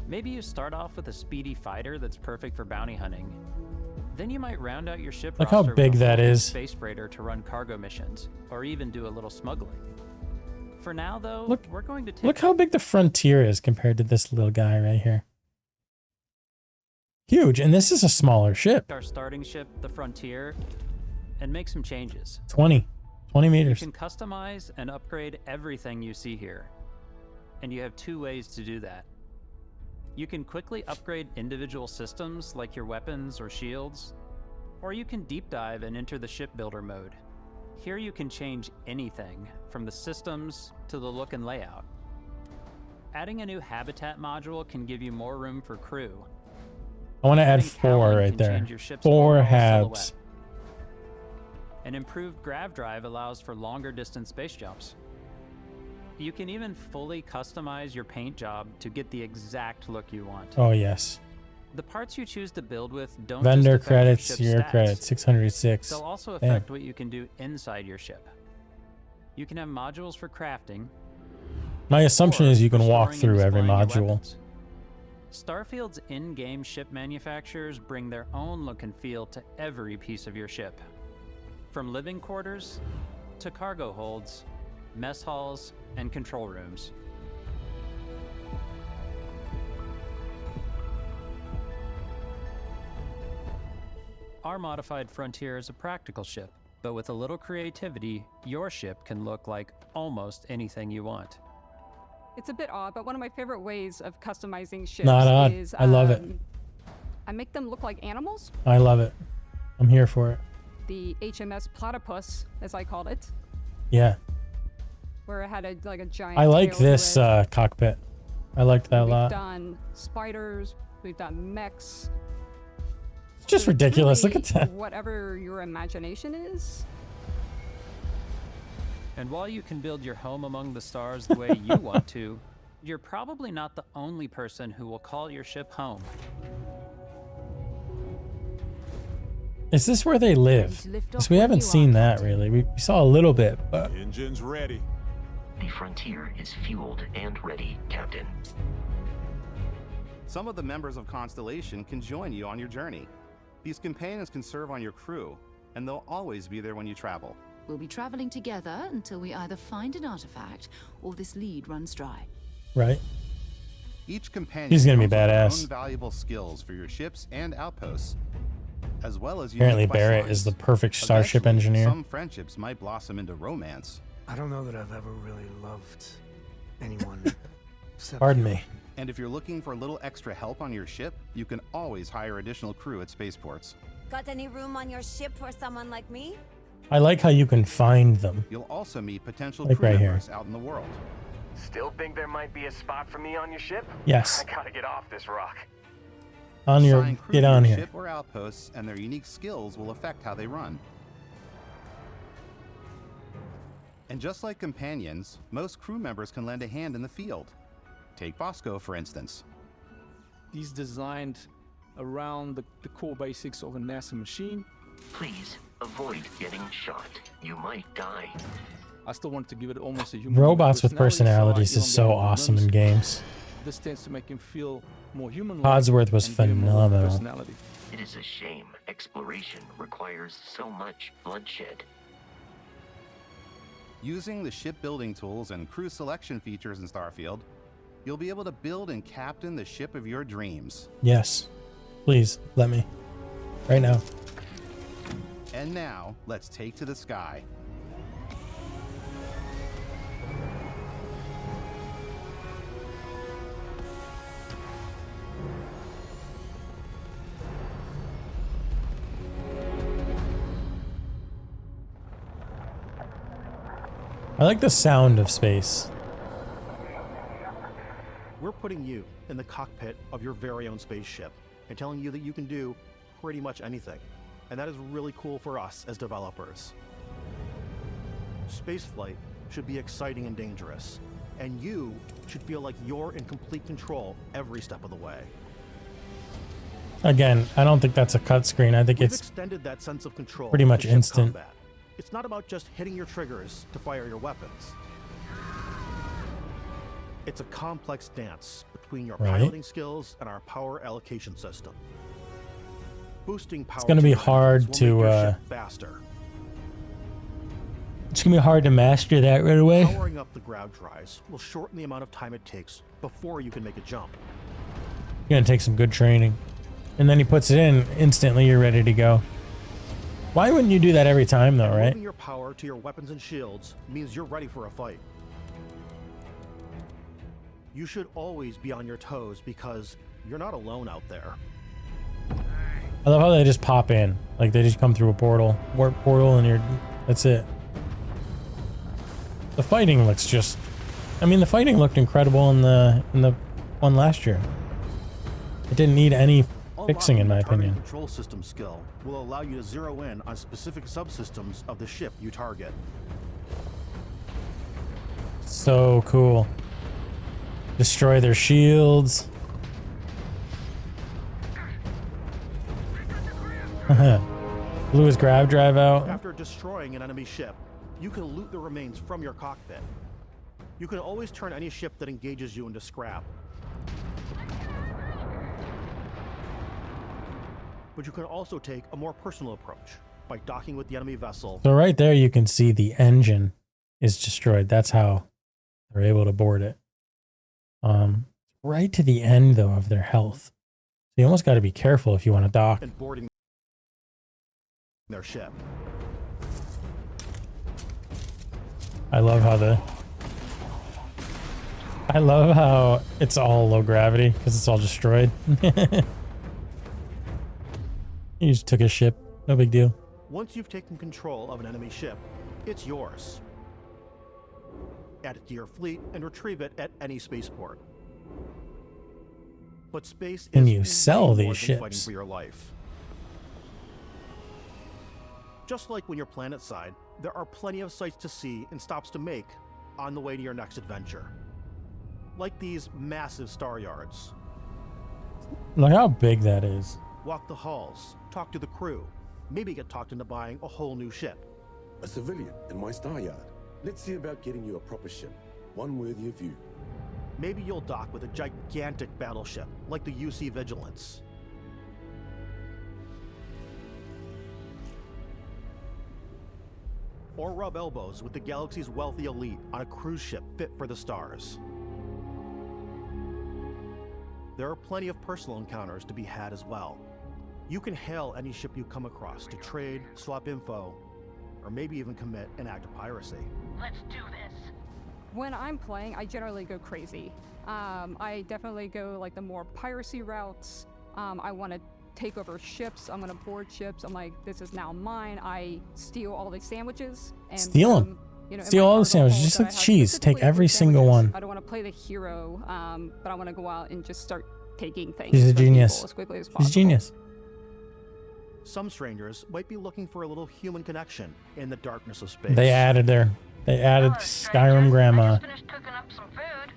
Maybe you start off with a speedy fighter that's perfect for bounty hunting. Then you might round out your ship Look how roster big with a that full is. space freighter to run cargo missions, or even do a little smuggling. For now, though, Look, we're going to take Look how big the Frontier is compared to this little guy right here. Huge, and this is a smaller ship. our starting ship, the Frontier, and make some changes. 20 meters. You can customize and upgrade everything you see here. And you have two ways to do that. You can quickly upgrade individual systems like your weapons or shields, or you can deep dive and enter the shipbuilder mode. Here you can change anything from the systems to the look and layout. Adding a new habitat module can give you more room for crew. I want to add Adding 4 cowling right can there. change your ship's 4 overall habs. silhouette. An improved grav drive allows for longer distance space jumps. You can even fully customize your paint job to get the exact look you want. Oh yes. The parts you choose to build with don't Vendor just affect credits, your year ship's stats. credits, 606. They'll also Damn. affect what you can do inside your ship. You can have modules for crafting. My assumption is you can walk storing and through every displaying your module. weapons. Starfield's in-game ship manufacturers bring their own look and feel to every piece of your ship. From living quarters to cargo holds, mess halls, and control rooms. Our modified Frontier is a practical ship, but with a little creativity, your ship can look like almost anything you want. It's a bit odd, but one of my favorite ways of customizing ships Not odd. is I love it. I make them look like animals. I love it. I'm here for it. The HMS Platypus, as I called it, Yeah. where it had a giant. I like tail to this it. cockpit. I liked that a We've lot. done spiders. We've done mechs. It's just So ridiculous. Look really at that. Whatever your imagination is. And while you can build your home among the stars the way you want to, you're probably not the only person who will call your ship home. Is this where they live? Because we haven't seen that really. We saw a little bit, but Engines ready. The Frontier is fueled and ready, Captain. Some of the members of Constellation can join you on your journey. These companions can serve on your crew, and they'll always be there when you travel. We'll be traveling together until we either find an artifact or this lead runs dry. right. Each companion He's gonna be comes with their badass. own valuable skills for your ships and outposts, as well as Apparently unique quest Barrett lines. is the perfect starship Eventually, engineer. Some friendships might blossom into romance. I don't know that I've ever really loved anyone. except Pardon you. me. And if you're looking for a little extra help on your ship, you can always hire additional crew at spaceports. Got any room on your ship for someone like me? I like how you can find them. You'll also meet potential Like crew right here. members out in the world. Still think there might be a spot for me on your ship? Yes. I gotta get off this rock. On your Assign crew get to on your here. ship or outposts, and their unique skills will affect how they run. And just like companions, most crew members can lend a hand in the field. Take Bosco, for instance. He's designed around the core basics of a NASA machine. Please avoid getting shot. You might die. I still wanted to give it almost a human Robots with personality, personalities so is so awesome in games. this tends to make him feel more human-like. Codsworth was and give him more phenomenal. personality. It is a shame exploration requires so much bloodshed. Using the shipbuilding tools and crew selection features in Starfield, you'll be able to build and captain the ship of your dreams. Yes. Please, let me. Right now. And now, let's take to the sky. I like the sound of space. We're putting you in the cockpit of your very own spaceship and telling you that you can do pretty much anything. And that is really cool for us as developers. Spaceflight should be exciting and dangerous, and you should feel like you're in complete control every step of the way. Again, I don't think that's a cut screen. I think We've it's extended that sense of control pretty much to ship instant. combat. It's not about just hitting your triggers to fire your weapons. It's a complex dance between your Right. piloting skills and our power allocation system. Boosting power It's gonna be to your hard engines will make to, your ship faster. It's gonna be hard to master that right away. Powering up the ground drives will shorten the amount of time it takes before you can make a jump. You're gonna take some good training. And then he puts it in, instantly you're ready to go. Why wouldn't you do that every time though, right? Moving your power to your weapons and shields means you're ready for a fight. You should always be on your toes because you're not alone out there. I love how they just pop in. Like they just come through a portal, warp portal, and that's it. The fighting looks just, I mean, the fighting looked incredible in the one last year. It didn't need any fixing in my opinion. Control system skill will allow you to zero in on specific subsystems of the ship you target. So cool. Destroy their shields. Blew his grab drive out. After destroying an enemy ship, you can loot the remains from your cockpit. You can always turn any ship that engages you into scrap. But you can also take a more personal approach by docking with the enemy vessel. So right there you can see the engine is destroyed. That's how they're able to board it. Right to the end though of their health. So you almost got to be careful if you want to dock. And boarding their ship. I love how it's all low gravity because it's all destroyed. You just took a ship, no big deal. Once you've taken control of an enemy ship, it's yours. Add it to your fleet and retrieve it at any spaceport. But space Can is you way sell more these than ships? fighting for your life. Just like when you're planet side, there are plenty of sights to see and stops to make on the way to your next adventure. Like these massive star yards. Look how big that is. Walk the halls, talk to the crew, maybe get talked into buying a whole new ship. A civilian in my star yard. Let's see about getting you a proper ship, one worthy of you. Maybe you'll dock with a gigantic battleship, like the UC Vigilance. Or rub elbows with the galaxy's wealthy elite on a cruise ship fit for the stars. There are plenty of personal encounters to be had as well. You can hail any ship you come across to trade, swap info, or maybe even commit an act of piracy. Let's do this. When I'm playing, I generally go crazy. I definitely go like the more piracy routes. I want to take over ships. I'm gonna board ships. I'm like, this is now mine. I steal all the sandwiches and Steal them. Steal all the sandwiches, just like the cheese. Take every single one. I don't want to play the hero, but I want to go out and just start taking things. He's a from people genius. as quickly as possible. He's a genius. Some strangers might be looking for a little human connection in the darkness of space. They added Skyrim Grandma. Finished cooking up some food.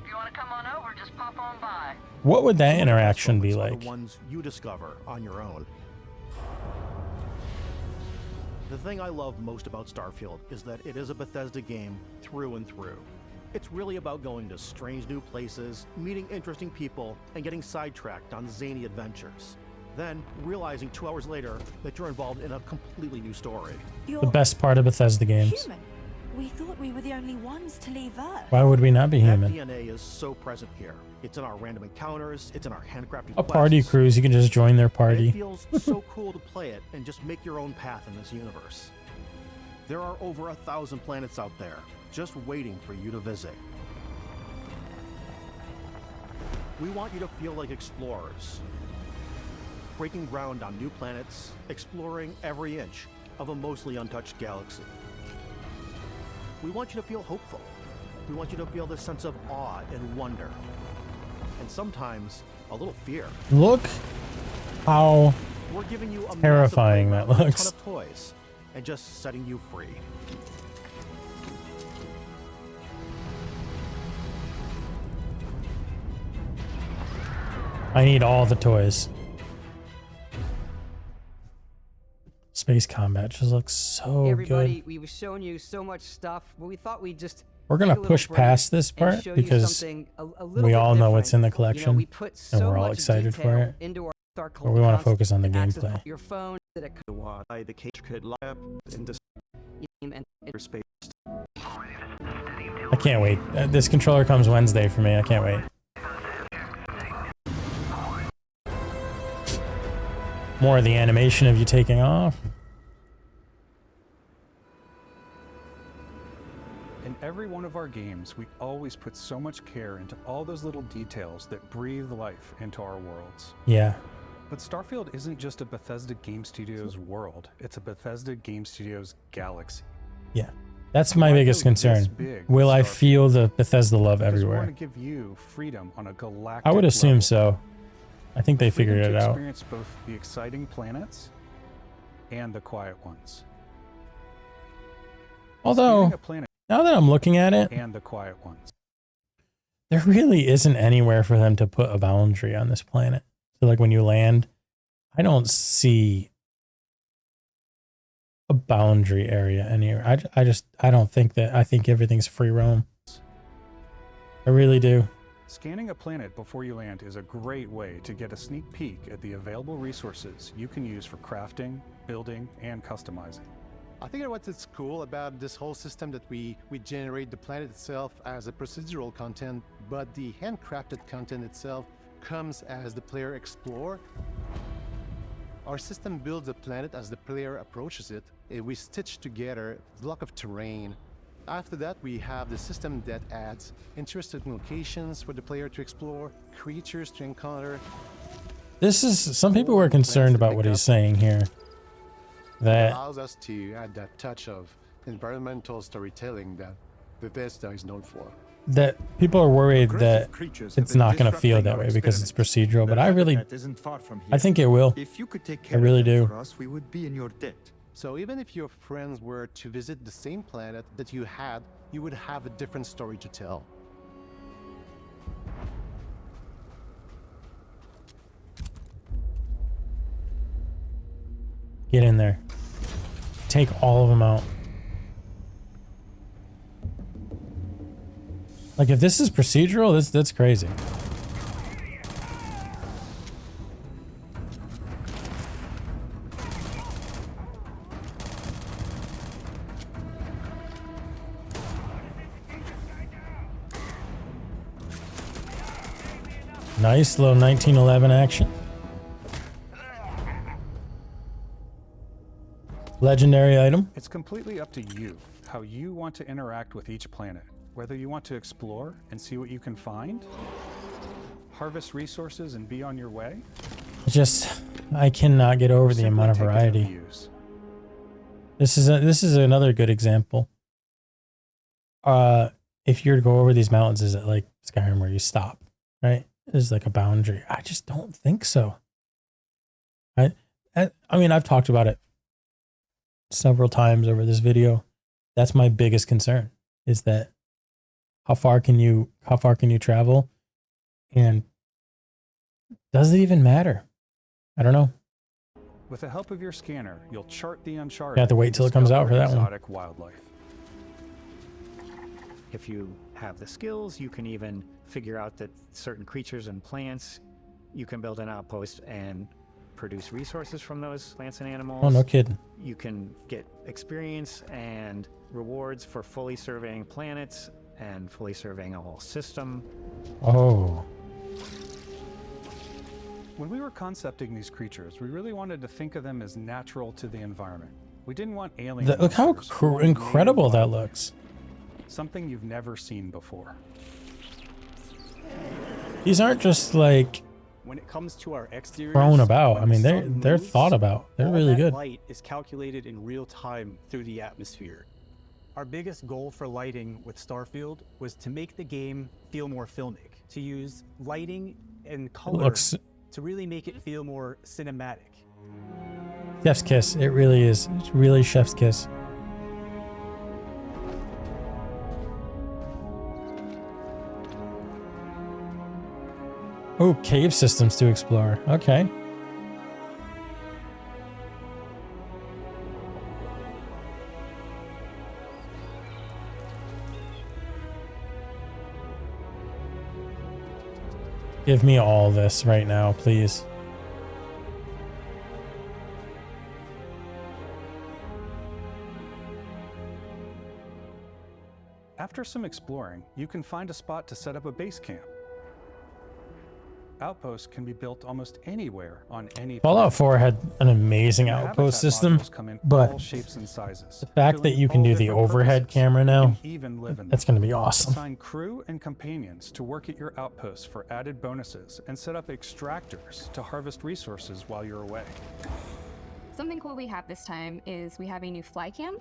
If you want to come on over, just pop on by. What would that interaction be Are like? the ones you discover on your own. The thing I love most about Starfield is that it is a Bethesda game through and through. It's really about going to strange new places, meeting interesting people, and getting sidetracked on zany adventures. Then, realizing 2 hours later that you're involved in a completely new story. The best part of Bethesda games. Human. We thought we were the only ones to leave Earth. Why would we not be That human? DNA is so present here. It's in our random encounters, it's in our handcrafted A party quests. cruise, you can just join their And party. it feels so cool to play it and just make your own path in this universe. There are over 1,000 planets out there, just waiting for you to visit. We want you to feel like explorers, breaking ground on new planets, exploring every inch of a mostly untouched galaxy. We want you to feel hopeful. We want you to feel this sense of awe and wonder, and sometimes a little fear. Look how We're giving you a terrifying that massive playground with looks. a ton of toys and just setting you free. I need all the toys. Space combat just looks so Hey everybody, good. we were showing you so much stuff, but we thought we'd just We're gonna take a little push break past this and part show you because something a little we bit all know what's in the different. You know, collection we put and so we're all much excited for detail it. into our But we want to focus on the gameplay. your phone that it The cage could light up in this and space. I can't wait. This controller comes Wednesday for me. I can't wait. More of the animation of you taking off. In every one of our games, we always put so much care into all those little details that breathe life into our worlds. Yeah. But Starfield isn't just a Bethesda Game Studios world, it's a Bethesda Game Studios galaxy. Yeah. That's my biggest concern. Will I feel the Bethesda love We everywhere? want to give you freedom on a galactic I would assume level. so. I think they Freedom figured to it out. experience both the exciting planets and the quiet ones. Although, Scanning a planet now that I'm looking at it, and the quiet ones. there really isn't anywhere for them to put a boundary on this planet. So like when you land, I don't see a boundary area anywhere. I don't think that. I think everything's free roam. I really do. Scanning a planet before you land is a great way to get a sneak peek at the available resources you can use for crafting, building, and customizing. I think what's cool about this whole system that we generate the planet itself as a procedural content, but the handcrafted content itself comes as the player explore. Our system builds a planet as the player approaches it. We stitch together a block of terrain. After that, we have the system that adds interesting locations for the player to explore, creatures to encounter. This is, some people were concerned about what he's saying here. It That allows us to add that touch of environmental storytelling that Bethesda is known for. people are worried that creatures it's have been not going to feel disrupting that our way because it's procedural, but The I really, habitat isn't far from I think it will. If you could take I care really of them do. for us, we would be in your debt. So even if your friends were to visit the same planet that you had, you would have a different story to tell. Get in there. Take all of them out. Like if this is procedural, that's crazy. Nice little 1911 action. Legendary item. It's completely up to you how you want to interact with each planet. Whether you want to explore and see what you can find, harvest resources and be on your way. Just, I cannot get over the amount of variety. This is another good example. If you're to go over these mountains, is it like Skyrim where you stop, right? There's like a boundary. I just don't think so. I mean, I've talked about it several times over this video. That's my biggest concern, is that how far can you travel, and does it even matter? I don't know. With the help of your scanner, you'll chart the uncharted. You have to wait till it comes out for that one. Exotic wildlife. If you have the skills, you can even figure out that certain creatures and plants, you can build an outpost and produce resources from those plants and animals. Oh, no kidding. You can get experience and rewards for fully surveying planets and fully surveying a whole system. Oh. When we were concepting these creatures, we really wanted to think of them as natural to the environment. We didn't want alien Look how monsters, incredible that looks. something you've never seen before. These aren't just like When it comes to our exteriors, thrown about. I when mean, the they're sun they're moves, thought about. They're all really that good. light is calculated in real time through the atmosphere. Our biggest goal for lighting with Starfield was to make the game feel more filmic, to use lighting and color to really make it feel more cinematic. Chef's kiss. It really is. It's really chef's kiss. Oh, cave systems to explore. Okay. Give me all this right now, please. After some exploring, you can find a spot to set up a base camp. Outposts can be built almost anywhere on any Fallout 4 had an amazing The outpost habitat system, modules come in but all shapes and sizes, the fact that filling you can all do the different overhead purposes. camera You now, can even live in that's them. going to be awesome. Assign crew and companions to work at your outposts for added bonuses and set up extractors to harvest resources while you're away. Something cool we have this time is we have a new fly cam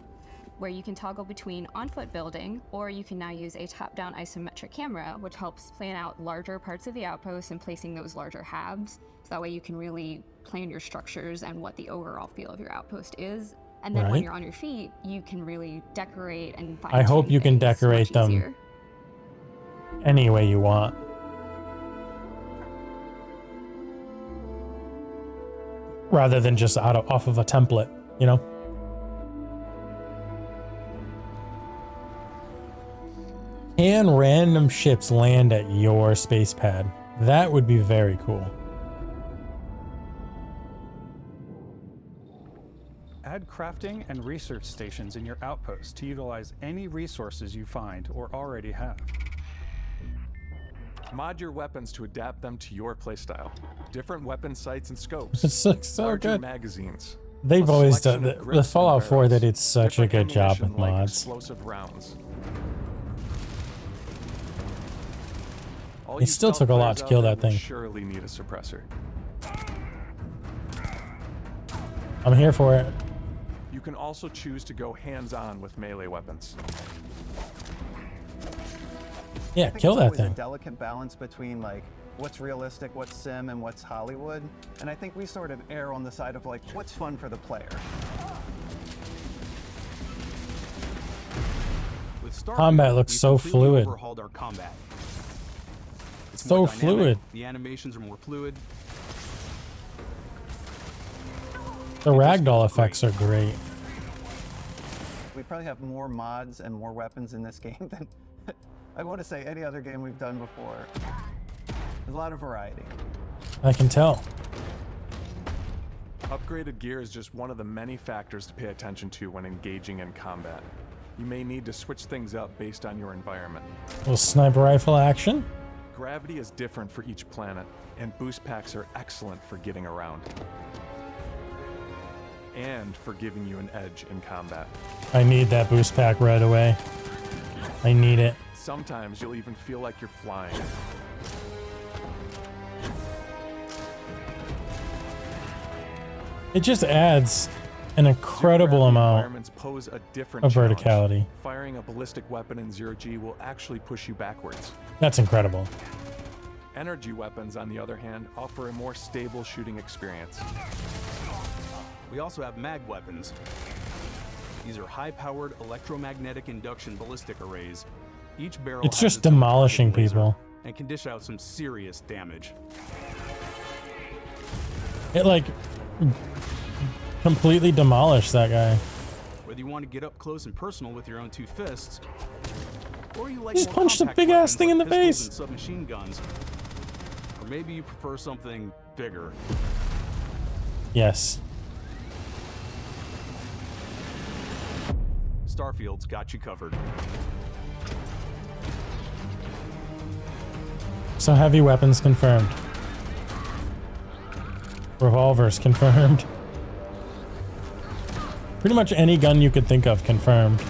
where you can toggle between on-foot building, or you can now use a top-down isometric camera, which helps plan out larger parts of the outpost and placing those larger halves. So that way you can really plan your structures and what the overall feel of your outpost is. And then when Right. you're on your feet, you can really decorate and I hope you can decorate them easier. any way you want. Rather than just off of a template, you know? Can random ships land at your space pad? That would be very cool. Add crafting and research stations in your outpost to utilize any resources you find or already have. Mod your weapons to adapt them to your playstyle. Different weapon sights and scopes. It's so larger good. magazines. They've a always done selection of the grips and Fallout 4. They barrels, did such a different good job with ammunition like mods. explosive rounds. All It you still stealth took a lot players to out kill there that will thing. Surely need a suppressor. I'm here for it. You can also choose to go hands-on with melee weapons. Yeah, I think kill it's that always thing. a delicate balance between like what's realistic, what's sim, and what's Hollywood. And I think we sort of err on the side of like what's fun for the player. With Starfield, Combat looks we've so completely fluid. overhauled our combat. It's So more dynamic, fluid. The animations are more fluid. The ragdoll effects are great. We probably have more mods and more weapons in this game than I want to say any other game we've done before. There's a lot of variety. I can tell. Upgraded gear is just one of the many factors to pay attention to when engaging in combat. You may need to switch things up based on your environment. Little sniper rifle action. Gravity is different for each planet, and boost packs are excellent for getting around. And for giving you an edge in combat. I need that boost pack right away. I need it. Sometimes you'll even feel like you're flying. It just adds an incredible amount Environments pose a different of challenge. verticality. Firing a ballistic weapon in 0G will actually push you backwards. That's incredible. Energy weapons, on the other hand, offer a more stable shooting experience. We also have mag weapons. These are high-powered electromagnetic induction ballistic arrays. Each barrel It's has just its own demolishing target laser people. and can dish out some serious damage. It like completely demolished that guy. Whether you want to get up close and personal with your own two fists, or you like Just more punched a compact big ass weapons thing in like the pistols face. and submachine guns, or maybe you prefer something bigger. Yes. Starfield's got you covered. So heavy weapons confirmed. Revolvers confirmed. Pretty much any gun you could think of confirmed.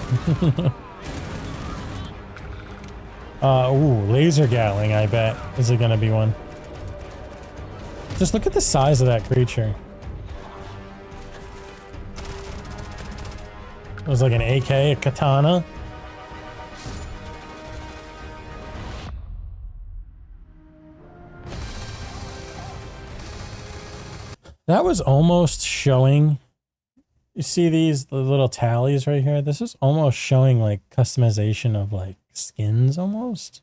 Ooh, laser gatling, I bet. Is it gonna be one? Just look at the size of that creature. It was like an AK, a katana. That was almost showing. You see the little tallies right here? This is almost showing like customization of like skins almost.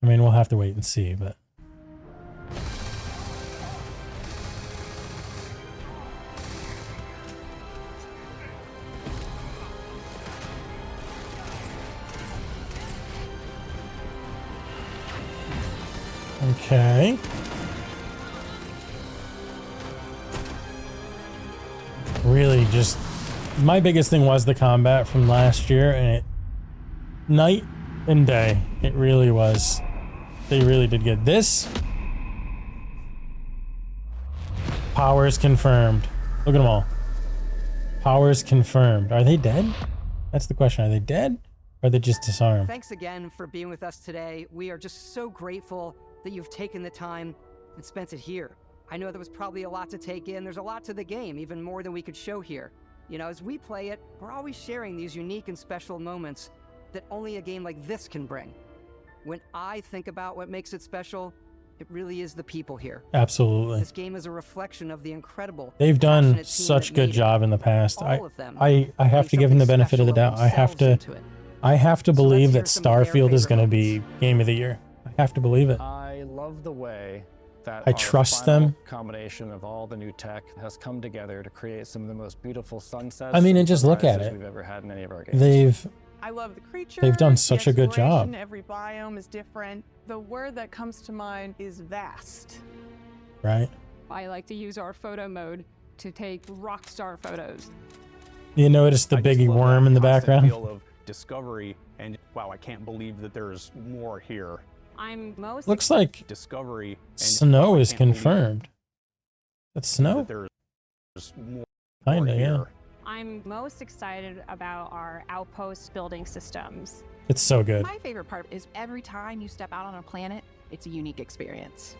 I mean, we'll have to wait and see, but. Okay. Really just my biggest thing was the combat from last year, and it night and day. It really was. They really did good. This powers confirmed. Look at them all. Powers confirmed. Are they dead? That's the question. Are they dead? Or are they just disarmed? Thanks again for being with us today. We are just so grateful that you've taken the time and spent it here. I know there was probably a lot to take in. There's a lot to the game, even more than we could show here. You know, as we play it, we're always sharing these unique and special moments that only a game like this can bring. When I think about what makes it special, it really is the people here. Absolutely. This game is a reflection of the incredible. They've done passionate team such that good made it. job in the past. All of them I have to give them the benefit of the doubt. I have to believe that Starfield is going to be game of the year. I have to believe it. I love the way that I our trust final them. combination of all the new tech has come together to create some of the most beautiful sunsets. I mean, and and just look at sunrises it. we've ever had in any of our games. I love the creatures. They've done such the a good job. exploration, Every biome is different. The word that comes to mind is vast. Right? I like to use our photo mode to take rock star photos. You notice the big worm in the background? Feel of discovery and wow, I can't believe that there's more here. I'm most Looks like discovery and snow is I can't believe confirmed. That's snow? that there's more Kinda, here. yeah. I'm most excited about our outpost building systems. It's so good. My favorite part is every time you step out on a planet, it's a unique experience.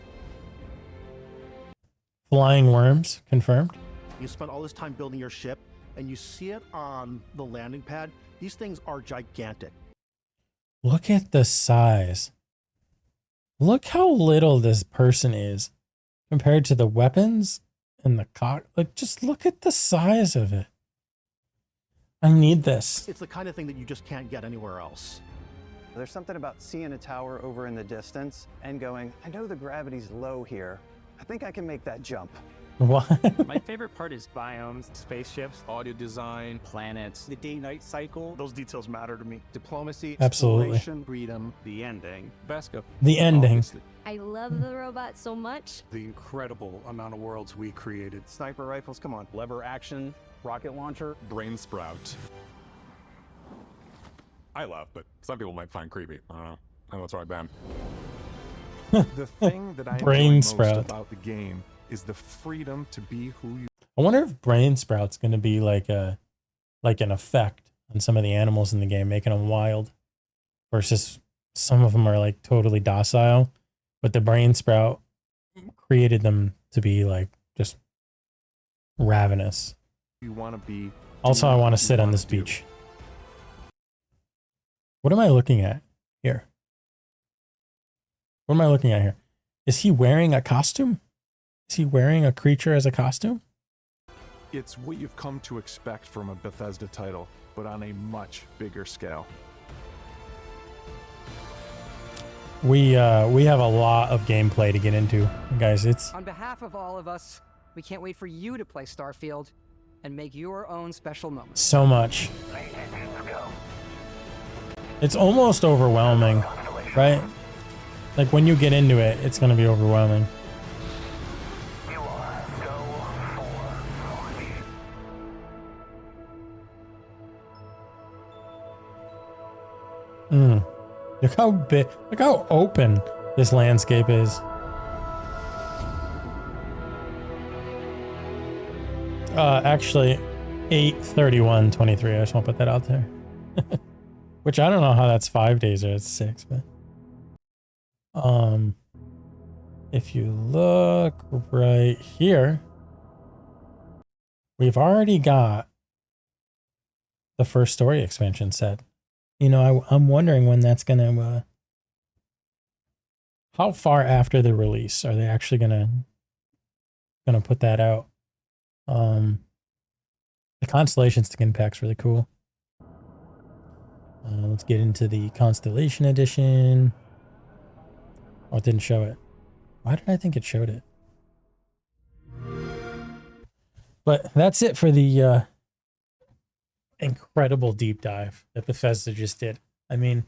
Flying worms confirmed. You spent all this time building your ship, and you see it on the landing pad. These things are gigantic. Look at the size. Look how little this person is compared to the weapons and the cock. Like, just look at the size of it. I need this. It's the kind of thing that you just can't get anywhere else. There's something about seeing a tower over in the distance and going, I know the gravity's low here. I think I can make that jump. What? My favorite part is biomes, spaceships, audio design, planets, The day-night cycle, those details matter to me. Diplomacy, Absolutely. exploration, freedom. The ending. Beskip. The ending. I love the robot so much. The incredible amount of worlds we created. Sniper rifles, come on. Lever action, rocket launcher. Brain sprout. I laugh, but some people might find creepy. I don't know. I know it's right, Ben. The thing that I Brain enjoy most sprout. about the game is the freedom to be who you I wonder if brain sprout's going to be like an effect on some of the animals in the game, making them wild, versus some of them are like totally docile, but the brain sprout created them to be like just ravenous. want to be. Also, I doing want what to you sit on wanna this do. beach. What am I looking at here? What am I looking at here? Is he wearing a costume? Is he wearing a creature as a costume? It's what you've come to expect from a Bethesda title, but on a much bigger scale. We have a lot of gameplay to get into, guys. It's On behalf of all of us, We can't wait for you to play Starfield and make your own special moment. So much. It's almost overwhelming, right? Like when you get into it, it's going to be overwhelming. Look how big, look how open this landscape is. Actually, 8/31/23. I just want to put that out there. Which I don't know how that's 5 days or it's 6, but if you look right here, we've already got the first story expansion set. You know, I'm wondering when that's gonna how far after the release are they actually gonna put that out? The Constellation skin pack's really cool. Let's get into the Constellation edition. Oh, it didn't show it. Why did I think it showed it? But that's it for the incredible deep dive that Bethesda just did. I mean,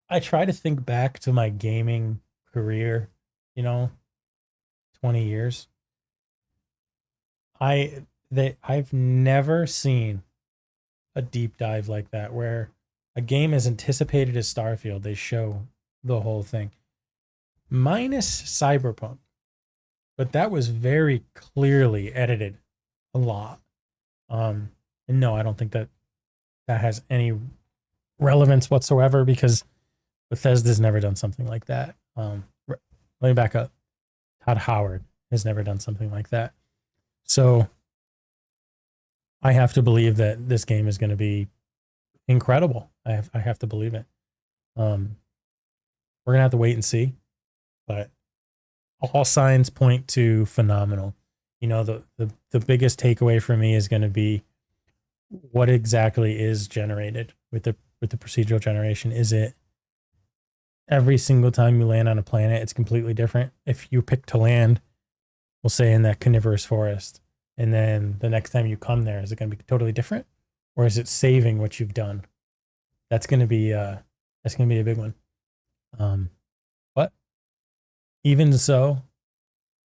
I try to think back to my gaming career, 20 years. I've never seen a deep dive like that where a game as anticipated as Starfield, they show the whole thing. Minus Cyberpunk. But that was very clearly edited a lot. And no, I don't think that has any relevance whatsoever because Bethesda's never done something like that. Let me back up. Todd Howard has never done something like that. So I have to believe that this game is going to be incredible. I have to believe it. We're going to have to wait and see. But all signs point to phenomenal. The biggest takeaway for me is going to be what exactly is generated with the procedural generation. Is it every single time you land on a planet, it's completely different? If you pick to land, we'll say in that coniferous forest, and then the next time you come there, is it going to be totally different, or is it saving what you've done? That's going to be a big one. But even so,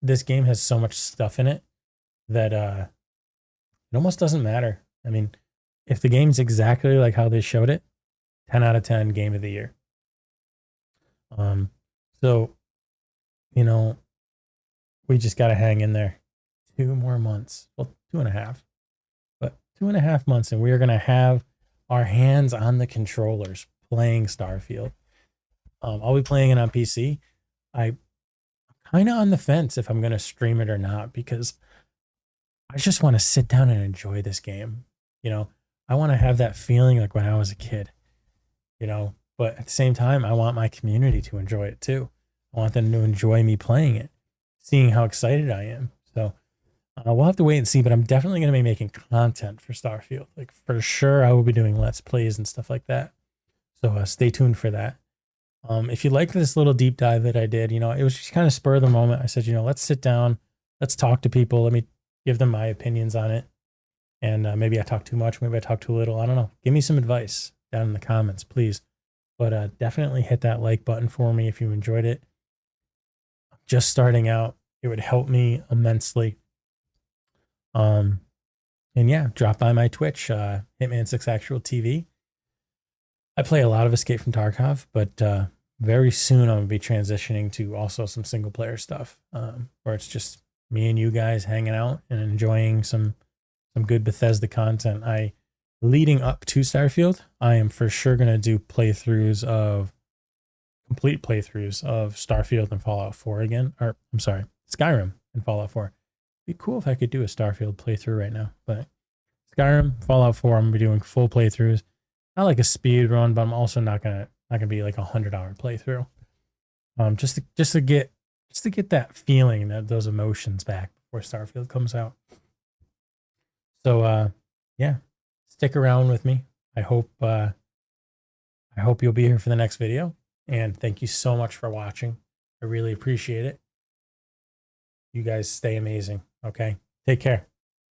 this game has so much stuff in it that it almost doesn't matter. I mean, if the game's exactly like how they showed it, 10 out of 10 game of the year. So, we just got to hang in there 2 more months. Well, 2.5, but 2.5 months, and we're going to have our hands on the controllers playing Starfield. I'll be playing it on PC. I'm kind of on the fence if I'm going to stream it or not, because I just want to sit down and enjoy this game. I want to have that feeling like when I was a kid, but at the same time, I want my community to enjoy it too. I want them to enjoy me playing it, seeing how excited I am. So we'll have to wait and see, but I'm definitely going to be making content for Starfield. Like for sure, I will be doing Let's Plays and stuff like that. So stay tuned for that. If you like this little deep dive that I did, it was just kind of spur of the moment. I said, let's sit down, let's talk to people. Let me give them my opinions on it. And maybe I talk too much, maybe I talk too little. I don't know. Give me some advice down in the comments, please. But definitely hit that like button for me if you enjoyed it. Just starting out, it would help me immensely. And yeah, drop by my Twitch, Hitman6Actual TV. I play a lot of Escape from Tarkov, but very soon I'm going to be transitioning to also some single player stuff, where it's just me and you guys hanging out and enjoying some good Bethesda content. Leading up to Starfield, I am for sure going to do complete playthroughs of Starfield and Fallout 4 again. Or, I'm sorry, Skyrim and Fallout 4. It'd be cool if I could do a Starfield playthrough right now. But Skyrim, Fallout 4, I'm going to be doing full playthroughs. Not like a speed run, but I'm also not gonna be like 100-hour playthrough. Just to get that feeling, those emotions back before Starfield comes out. So yeah, stick around with me. I hope you'll be here for the next video, and thank you so much for watching. I really appreciate it. You guys stay amazing. Okay. Take care.